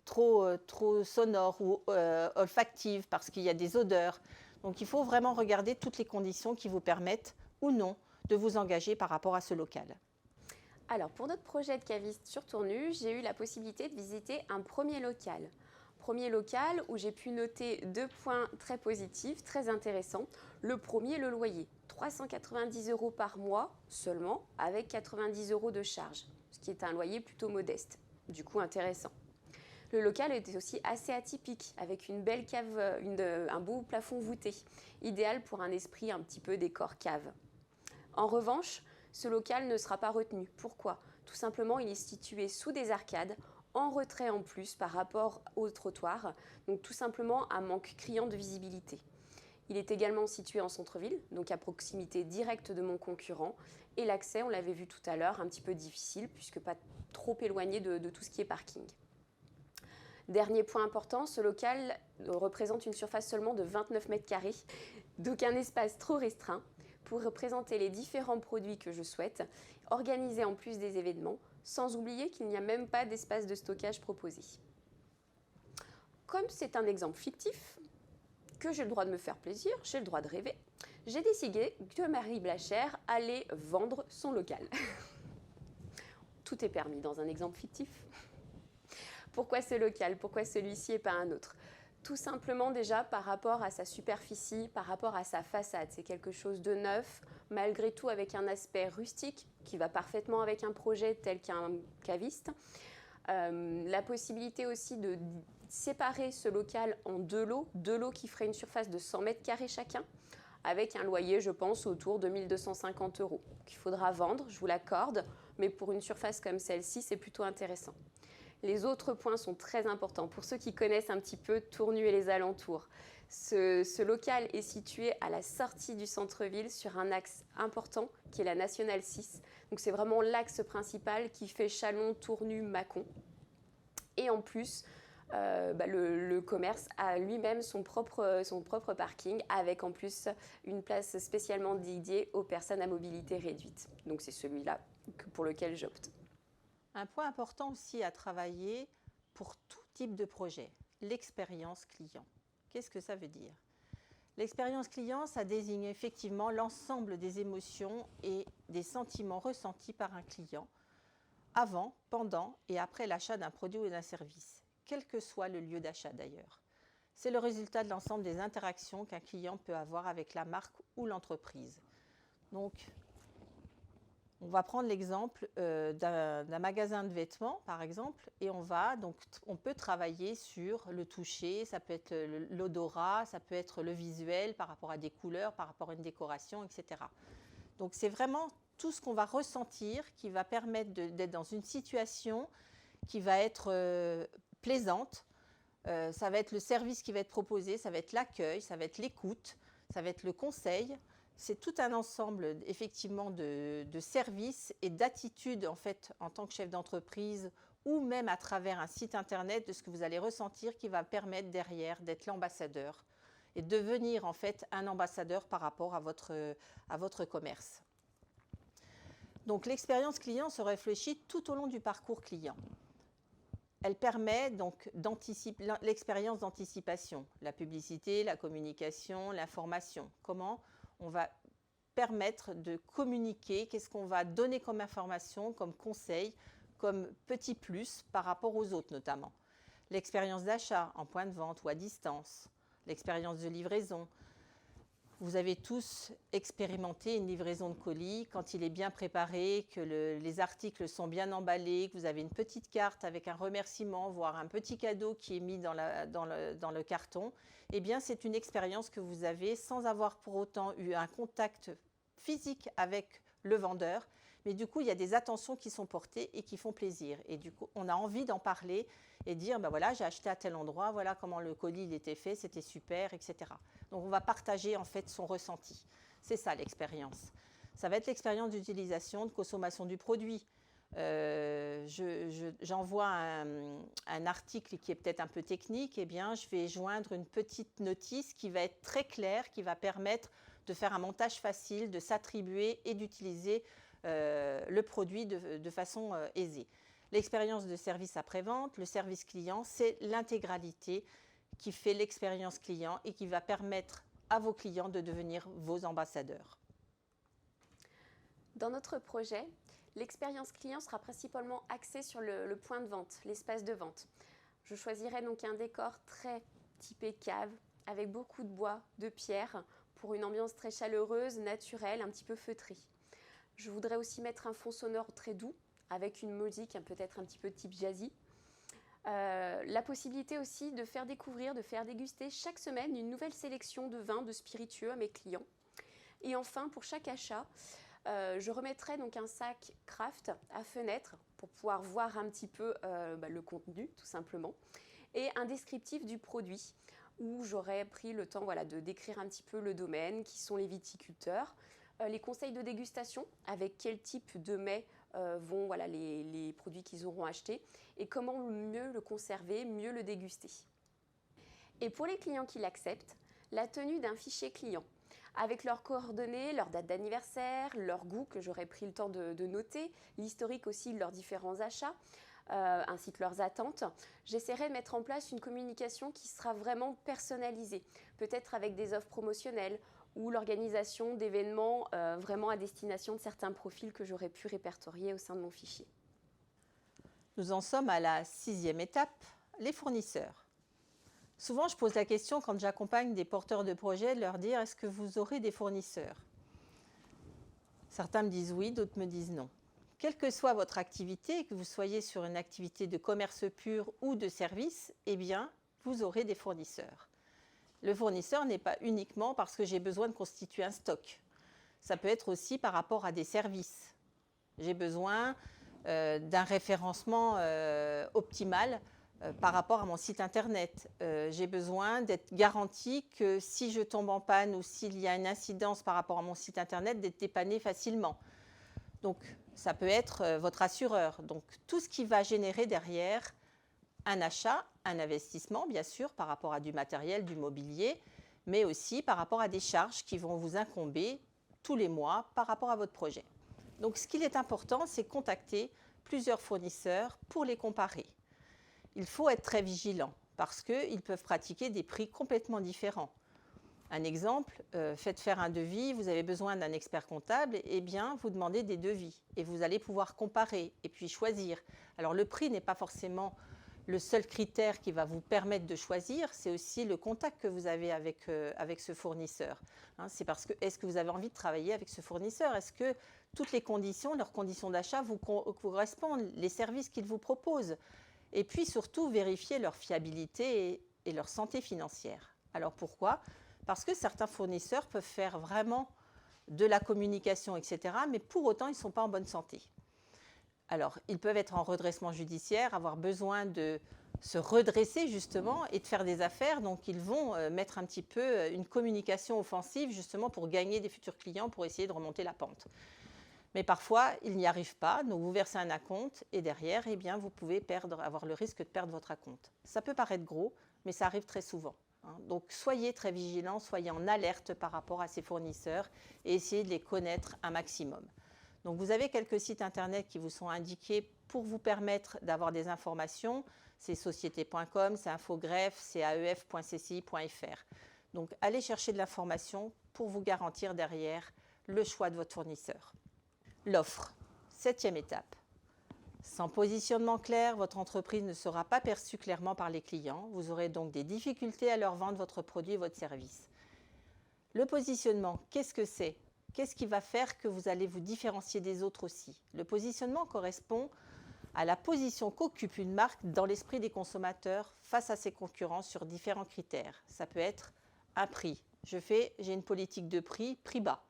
trop sonore ou olfactive parce qu'il y a des odeurs. Donc il faut vraiment regarder toutes les conditions qui vous permettent ou non de vous engager par rapport à ce local. Alors, pour notre projet de caviste sur Tournu, j'ai eu la possibilité de visiter un premier local. Premier local où j'ai pu noter 2 points très positifs, très intéressants. Le premier, le loyer. 390 € par mois seulement, avec 90 € de charge, ce qui est un loyer plutôt modeste, du coup intéressant. Le local était aussi assez atypique, avec une belle cave, un beau plafond voûté, idéal pour un esprit un petit peu décor cave. En revanche, ce local ne sera pas retenu. Pourquoi? Tout simplement, il est situé sous des arcades, en retrait en plus par rapport au trottoir, donc tout simplement un manque criant de visibilité. Il est également situé en centre-ville, donc à proximité directe de mon concurrent, et l'accès, on l'avait vu tout à l'heure, un petit peu difficile, puisque pas trop éloigné de tout ce qui est parking. Dernier point important, ce local représente une surface seulement de 29 mètres carrés, donc un espace trop restreint pour représenter les différents produits que je souhaite, organiser en plus des événements, sans oublier qu'il n'y a même pas d'espace de stockage proposé. Comme c'est un exemple fictif, que j'ai le droit de me faire plaisir, j'ai le droit de rêver, j'ai décidé que Marie Blachère allait vendre son local. Tout est permis dans un exemple fictif. Pourquoi ce local? Pourquoi celui-ci et pas un autre? Tout simplement déjà par rapport à sa superficie, par rapport à sa façade. C'est quelque chose de neuf, malgré tout avec un aspect rustique qui va parfaitement avec un projet tel qu'un caviste. La possibilité aussi de séparer ce local en deux lots qui feraient une surface de 100 mètres carrés chacun, avec un loyer, je pense, autour de 1 250 € qu'il faudra vendre, je vous l'accorde, mais pour une surface comme celle-ci, c'est plutôt intéressant. Les autres points sont très importants. Pour ceux qui connaissent un petit peu Tournu et les alentours, ce local est situé à la sortie du centre-ville sur un axe important qui est la Nationale 6. Donc c'est vraiment l'axe principal qui fait Châlons, Tournu, Mâcon. Et en plus, le commerce a lui-même son propre parking avec en plus une place spécialement dédiée aux personnes à mobilité réduite. Donc c'est celui-là pour lequel j'opte. Un point important aussi à travailler pour tout type de projet, l'expérience client. Qu'est-ce que ça veut dire? L'expérience client, ça désigne effectivement l'ensemble des émotions et des sentiments ressentis par un client avant, pendant et après l'achat d'un produit ou d'un service, quel que soit le lieu d'achat d'ailleurs. C'est le résultat de l'ensemble des interactions qu'un client peut avoir avec la marque ou l'entreprise. Donc, on va prendre l'exemple d'un magasin de vêtements, par exemple, et on peut travailler sur le toucher, ça peut être l'odorat, ça peut être le visuel par rapport à des couleurs, par rapport à une décoration, etc. Donc c'est vraiment tout ce qu'on va ressentir qui va permettre d'être dans une situation qui va être plaisante. Ça va être le service qui va être proposé, ça va être l'accueil, ça va être l'écoute, ça va être le conseil. C'est tout un ensemble effectivement de services et d'attitudes en fait en tant que chef d'entreprise ou même à travers un site internet de ce que vous allez ressentir qui va permettre derrière d'être l'ambassadeur et devenir en fait un ambassadeur par rapport à votre commerce. Donc l'expérience client se réfléchit tout au long du parcours client. elle permet donc l'expérience d'anticipation, la publicité, la communication, l'information. Comment on va permettre de communiquer, qu'est-ce qu'on va donner comme information, comme conseil, comme petit plus par rapport aux autres notamment. L'expérience d'achat en point de vente ou à distance, l'expérience de livraison. Vous avez tous expérimenté une livraison de colis quand il est bien préparé, que les articles sont bien emballés, que vous avez une petite carte avec un remerciement, voire un petit cadeau qui est mis dans le carton. Eh bien, c'est une expérience que vous avez sans avoir pour autant eu un contact physique avec le vendeur. Mais du coup, il y a des attentions qui sont portées et qui font plaisir. Et du coup, on a envie d'en parler et dire, ben voilà, j'ai acheté à tel endroit, voilà comment le colis il était fait, c'était super, etc. Donc, on va partager en fait son ressenti. C'est ça l'expérience. Ça va être l'expérience d'utilisation, de consommation du produit. J'envoie un article qui est peut-être un peu technique, eh bien, je vais joindre une petite notice qui va être très claire, qui va permettre de faire un montage facile, de s'attribuer et d'utiliser le produit de façon aisée. L'expérience de service après-vente, le service client, c'est l'intégralité qui fait l'expérience client et qui va permettre à vos clients de devenir vos ambassadeurs. Dans notre projet, l'expérience client sera principalement axée sur le point de vente, l'espace de vente. Je choisirai donc un décor très typé cave, avec beaucoup de bois, de pierre, pour une ambiance très chaleureuse, naturelle, un petit peu feutrée. Je voudrais aussi mettre un fond sonore très doux, avec une musique peut-être un petit peu type jazzy. La possibilité aussi de faire découvrir, de faire déguster chaque semaine une nouvelle sélection de vins, de spiritueux à mes clients. Et enfin, pour chaque achat, je remettrai donc un sac craft à fenêtre pour pouvoir voir un petit peu le contenu, tout simplement, et un descriptif du produit où j'aurais pris le temps de décrire un petit peu le domaine, qui sont les viticulteurs, les conseils de dégustation, avec quel type de mets vont les produits qu'ils auront achetés et comment mieux le conserver, mieux le déguster. Et pour les clients qui l'acceptent, la tenue d'un fichier client avec leurs coordonnées, leur date d'anniversaire, leur goût que j'aurais pris le temps de noter, l'historique aussi de leurs différents achats, ainsi que leurs attentes. J'essaierai de mettre en place une communication qui sera vraiment personnalisée, peut-être avec des offres promotionnelles ou l'organisation d'événements vraiment à destination de certains profils que j'aurais pu répertorier au sein de mon fichier. Nous en sommes à la 6e étape, les fournisseurs. Souvent, je pose la question quand j'accompagne des porteurs de projets, de leur dire « est-ce que vous aurez des fournisseurs ?» Certains me disent oui, d'autres me disent non. Quelle que soit votre activité, que vous soyez sur une activité de commerce pur ou de service, eh bien, vous aurez des fournisseurs. Le fournisseur n'est pas uniquement parce que j'ai besoin de constituer un stock. Ça peut être aussi par rapport à des services. J'ai besoin d'un référencement optimal par rapport à mon site internet. J'ai besoin d'être garanti que si je tombe en panne ou s'il y a une incidence par rapport à mon site internet, d'être dépanné facilement. Donc, ça peut être votre assureur. Donc, tout ce qui va générer derrière un achat, un investissement, bien sûr, par rapport à du matériel, du mobilier, mais aussi par rapport à des charges qui vont vous incomber tous les mois par rapport à votre projet. Donc, ce qu'il est important, c'est contacter plusieurs fournisseurs pour les comparer. Il faut être très vigilant parce qu'ils peuvent pratiquer des prix complètement différents. Un exemple, faites faire un devis, vous avez besoin d'un expert comptable, eh bien, vous demandez des devis et vous allez pouvoir comparer et puis choisir. Alors, le prix n'est pas forcément le seul critère qui va vous permettre de choisir, c'est aussi le contact que vous avez avec ce fournisseur. Hein, c'est parce que, est-ce que vous avez envie de travailler avec ce fournisseur? Est-ce que toutes les conditions, leurs conditions d'achat vous correspondent, les services qu'ils vous proposent? Et puis surtout, vérifier leur fiabilité et leur santé financière. Alors pourquoi? Parce que certains fournisseurs peuvent faire vraiment de la communication, etc., mais pour autant, ils ne sont pas en bonne santé. Alors, ils peuvent être en redressement judiciaire, avoir besoin de se redresser justement et de faire des affaires. Donc, ils vont mettre un petit peu une communication offensive justement pour gagner des futurs clients, pour essayer de remonter la pente. Mais parfois, ils n'y arrivent pas. Donc, vous versez un acompte et derrière, eh bien, vous pouvez avoir le risque de perdre votre acompte. Ça peut paraître gros, mais ça arrive très souvent. Donc, soyez très vigilants, soyez en alerte par rapport à ces fournisseurs et essayez de les connaître un maximum. Donc, vous avez quelques sites internet qui vous sont indiqués pour vous permettre d'avoir des informations, c'est société.com, c'est Infogreffe, c'est aef.cci.fr. Donc allez chercher de l'information pour vous garantir derrière le choix de votre fournisseur. L'offre, 7e étape. Sans positionnement clair, votre entreprise ne sera pas perçue clairement par les clients. Vous aurez donc des difficultés à leur vendre votre produit et votre service. Le positionnement, qu'est-ce que c'est ? Qu'est-ce qui va faire que vous allez vous différencier des autres aussi ? Le positionnement correspond à la position qu'occupe une marque dans l'esprit des consommateurs face à ses concurrents sur différents critères. Ça peut être un prix. J'ai une politique de prix bas.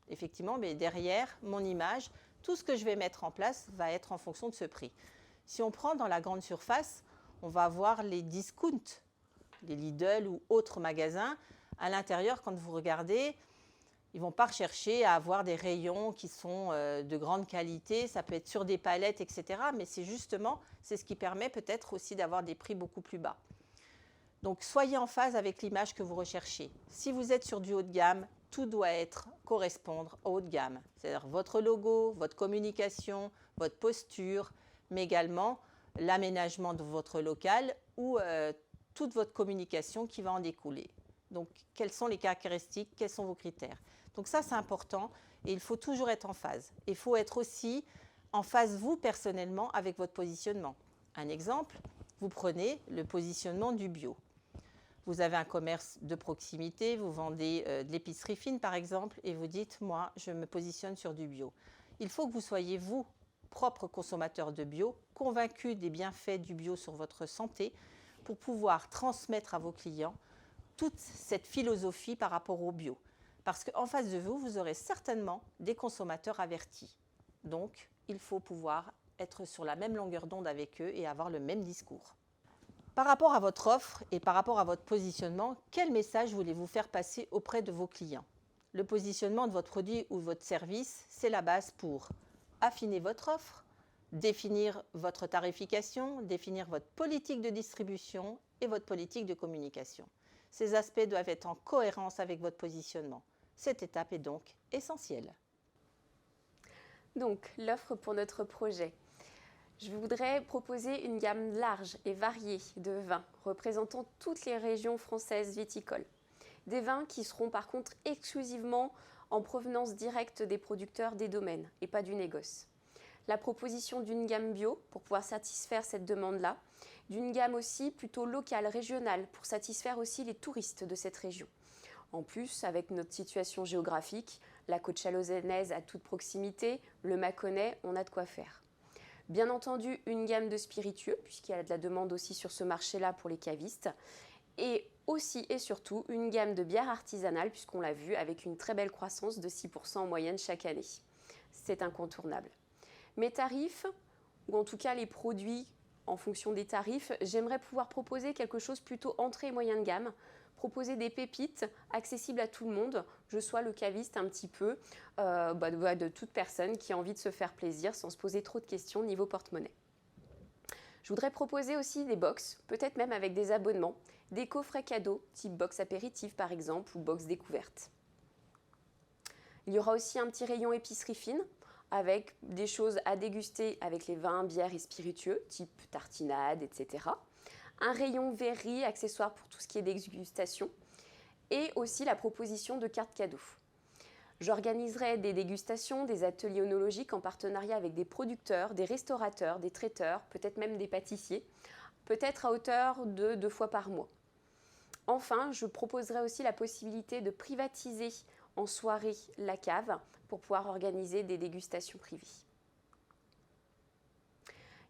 Effectivement, mais derrière mon image, tout ce que je vais mettre en place va être en fonction de ce prix. Si on prend dans la grande surface, on va avoir les discounts, les Lidl ou autres magasins. À l'intérieur, quand vous regardez, ils ne vont pas rechercher à avoir des rayons qui sont de grande qualité. Ça peut être sur des palettes, etc. Mais c'est ce qui permet peut-être aussi d'avoir des prix beaucoup plus bas. Donc, soyez en phase avec l'image que vous recherchez. Si vous êtes sur du haut de gamme, tout doit correspondre au haut de gamme. C'est-à-dire votre logo, votre communication, votre posture, mais également l'aménagement de votre local ou toute votre communication qui va en découler. Donc, quelles sont les caractéristiques, quels sont vos critères ? Donc ça, c'est important et il faut toujours être en phase. Il faut être aussi en phase, vous, personnellement, avec votre positionnement. Un exemple, vous prenez le positionnement du bio. Vous avez un commerce de proximité, vous vendez de l'épicerie fine, par exemple, et vous dites, moi, je me positionne sur du bio. Il faut que vous soyez, vous, propre consommateur de bio, convaincu des bienfaits du bio sur votre santé pour pouvoir transmettre à vos clients toute cette philosophie par rapport au bio. Parce qu'en face de vous, vous aurez certainement des consommateurs avertis. Donc, il faut pouvoir être sur la même longueur d'onde avec eux et avoir le même discours. Par rapport à votre offre et par rapport à votre positionnement, quel message voulez-vous faire passer auprès de vos clients ? Le positionnement de votre produit ou votre service, c'est la base pour affiner votre offre, définir votre tarification, définir votre politique de distribution et votre politique de communication. Ces aspects doivent être en cohérence avec votre positionnement. Cette étape est donc essentielle. Donc, l'offre pour notre projet. Je voudrais proposer une gamme large et variée de vins représentant toutes les régions françaises viticoles. Des vins qui seront par contre exclusivement en provenance directe des producteurs des domaines et pas du négoce. La proposition d'une gamme bio pour pouvoir satisfaire cette demande-là, d'une gamme aussi plutôt locale, régionale, pour satisfaire aussi les touristes de cette région. En plus, avec notre situation géographique, la côte chalonnaise à toute proximité, le Mâconnais, on a de quoi faire. Bien entendu, une gamme de spiritueux, puisqu'il y a de la demande aussi sur ce marché-là pour les cavistes. Et aussi et surtout, une gamme de bières artisanales, puisqu'on l'a vu, avec une très belle croissance de 6% en moyenne chaque année. C'est incontournable. Mes tarifs, ou en tout cas les produits en fonction des tarifs, j'aimerais pouvoir proposer quelque chose plutôt entrée et moyenne gamme, proposer des pépites accessibles à tout le monde. Je sois le caviste un petit peu de toute personne qui a envie de se faire plaisir sans se poser trop de questions niveau porte-monnaie. Je voudrais proposer aussi des box, peut-être même avec des abonnements, des coffrets cadeaux, type box apéritif par exemple ou box découverte. Il y aura aussi un petit rayon épicerie fine avec des choses à déguster avec les vins, bières et spiritueux, type tartinade, etc. Un rayon verrerie, accessoires pour tout ce qui est dégustation, et aussi la proposition de cartes cadeaux. J'organiserai des dégustations, des ateliers œnologiques en partenariat avec des producteurs, des restaurateurs, des traiteurs, peut-être même des pâtissiers, peut-être à hauteur de 2 fois par mois. Enfin, je proposerai aussi la possibilité de privatiser en soirée la cave pour pouvoir organiser des dégustations privées.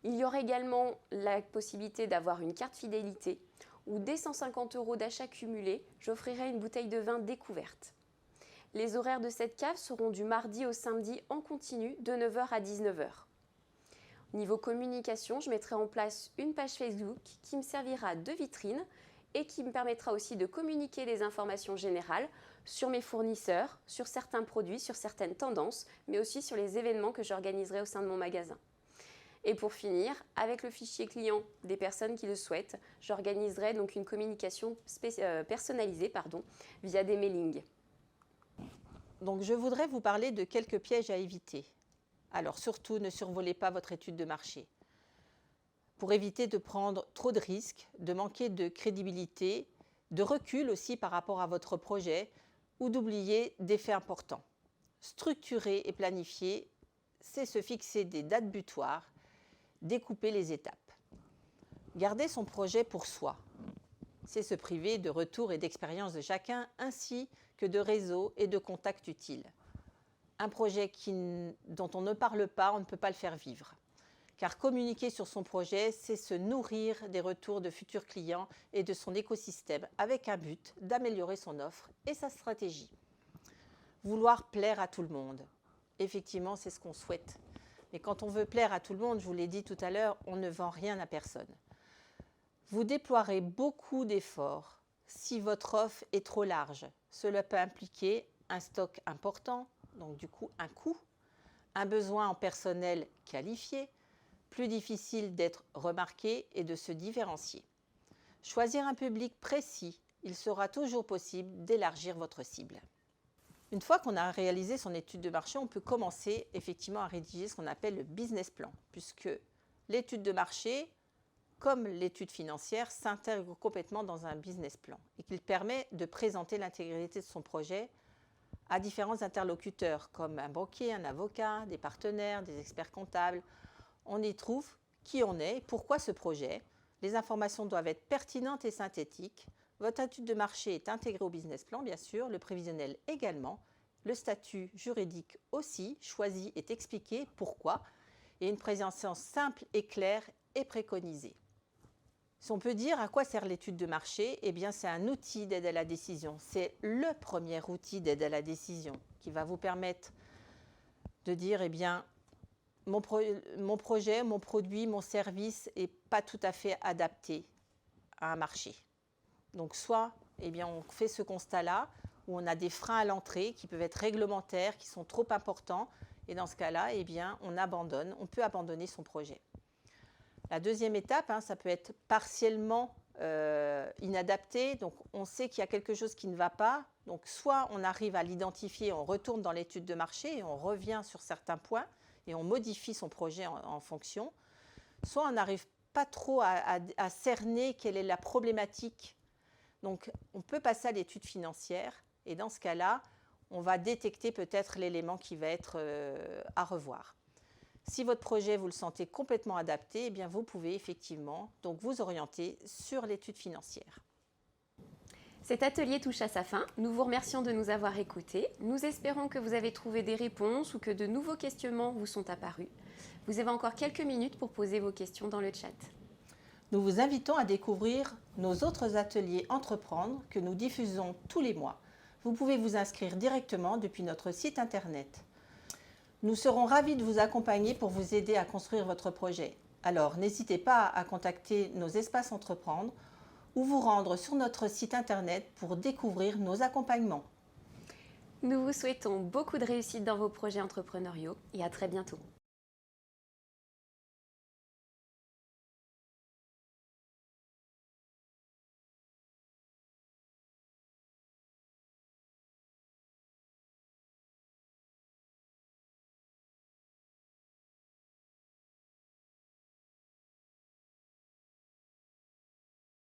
Il y aura également la possibilité d'avoir une carte fidélité où dès 150 € d'achat cumulé, j'offrirai une bouteille de vin découverte. Les horaires de cette cave seront du mardi au samedi en continu de 9h à 19h. Niveau communication, je mettrai en place une page Facebook qui me servira de vitrine et qui me permettra aussi de communiquer des informations générales sur mes fournisseurs, sur certains produits, sur certaines tendances, mais aussi sur les événements que j'organiserai au sein de mon magasin. Et pour finir, avec le fichier client des personnes qui le souhaitent, j'organiserai donc une communication personnalisée via des mailings. Donc je voudrais vous parler de quelques pièges à éviter. Alors surtout, ne survolez pas votre étude de marché. pour éviter de prendre trop de risques, de manquer de crédibilité, de recul aussi par rapport à votre projet ou d'oublier des faits importants. Structurer et planifier, c'est se fixer des dates butoirs, découper les étapes. Garder son projet pour soi, c'est se priver de retours et d'expériences de chacun ainsi que de réseaux et de contacts utiles. Un projet dont on ne parle pas, on ne peut pas le faire vivre. Car communiquer sur son projet, c'est se nourrir des retours de futurs clients et de son écosystème avec un but d'améliorer son offre et sa stratégie. Vouloir plaire à tout le monde, effectivement, c'est ce qu'on souhaite. Mais quand on veut plaire à tout le monde, je vous l'ai dit tout à l'heure, on ne vend rien à personne. Vous déploierez beaucoup d'efforts si votre offre est trop large. Cela peut impliquer un stock important, donc du coup un coût, un besoin en personnel qualifié, plus difficile d'être remarqué et de se différencier. Choisir un public précis, il sera toujours possible d'élargir votre cible. Une fois qu'on a réalisé son étude de marché, on peut commencer effectivement à rédiger ce qu'on appelle le business plan, puisque l'étude de marché, comme l'étude financière, s'intègre complètement dans un business plan et qu'il permet de présenter l'intégralité de son projet à différents interlocuteurs, comme un banquier, un avocat, des partenaires, des experts comptables. On y trouve qui on est, pourquoi ce projet. Les informations doivent être pertinentes et synthétiques. Votre étude de marché est intégrée au business plan, bien sûr, le prévisionnel également. Le statut juridique aussi, choisi est expliqué, pourquoi. Et une présentation simple et claire est préconisée. Si on peut dire à quoi sert l'étude de marché, eh bien c'est un outil d'aide à la décision. C'est le premier outil d'aide à la décision qui va vous permettre de dire, eh bien, mon projet, mon produit, mon service n'est pas tout à fait adapté à un marché. Donc soit eh bien, on fait ce constat-là, où on a des freins à l'entrée qui peuvent être réglementaires, qui sont trop importants, et dans ce cas-là, eh bien, on peut abandonner son projet. La deuxième étape, ça peut être partiellement inadapté, donc on sait qu'il y a quelque chose qui ne va pas, donc soit on arrive à l'identifier, on retourne dans l'étude de marché et on revient sur certains points et on modifie son projet en fonction, soit on n'arrive pas trop à cerner quelle est la problématique. Donc on peut passer à l'étude financière et dans ce cas-là, on va détecter peut-être l'élément qui va être à revoir. Si votre projet, vous le sentez complètement adapté, eh bien vous pouvez effectivement donc vous orienter sur l'étude financière. Cet atelier touche à sa fin. Nous vous remercions de nous avoir écoutés. Nous espérons que vous avez trouvé des réponses ou que de nouveaux questionnements vous sont apparus. Vous avez encore quelques minutes pour poser vos questions dans le chat. Nous vous invitons à découvrir nos autres ateliers Entreprendre que nous diffusons tous les mois. Vous pouvez vous inscrire directement depuis notre site internet. Nous serons ravis de vous accompagner pour vous aider à construire votre projet. Alors, n'hésitez pas à contacter nos espaces Entreprendre ou vous rendre sur notre site internet pour découvrir nos accompagnements. Nous vous souhaitons beaucoup de réussite dans vos projets entrepreneuriaux et à très bientôt.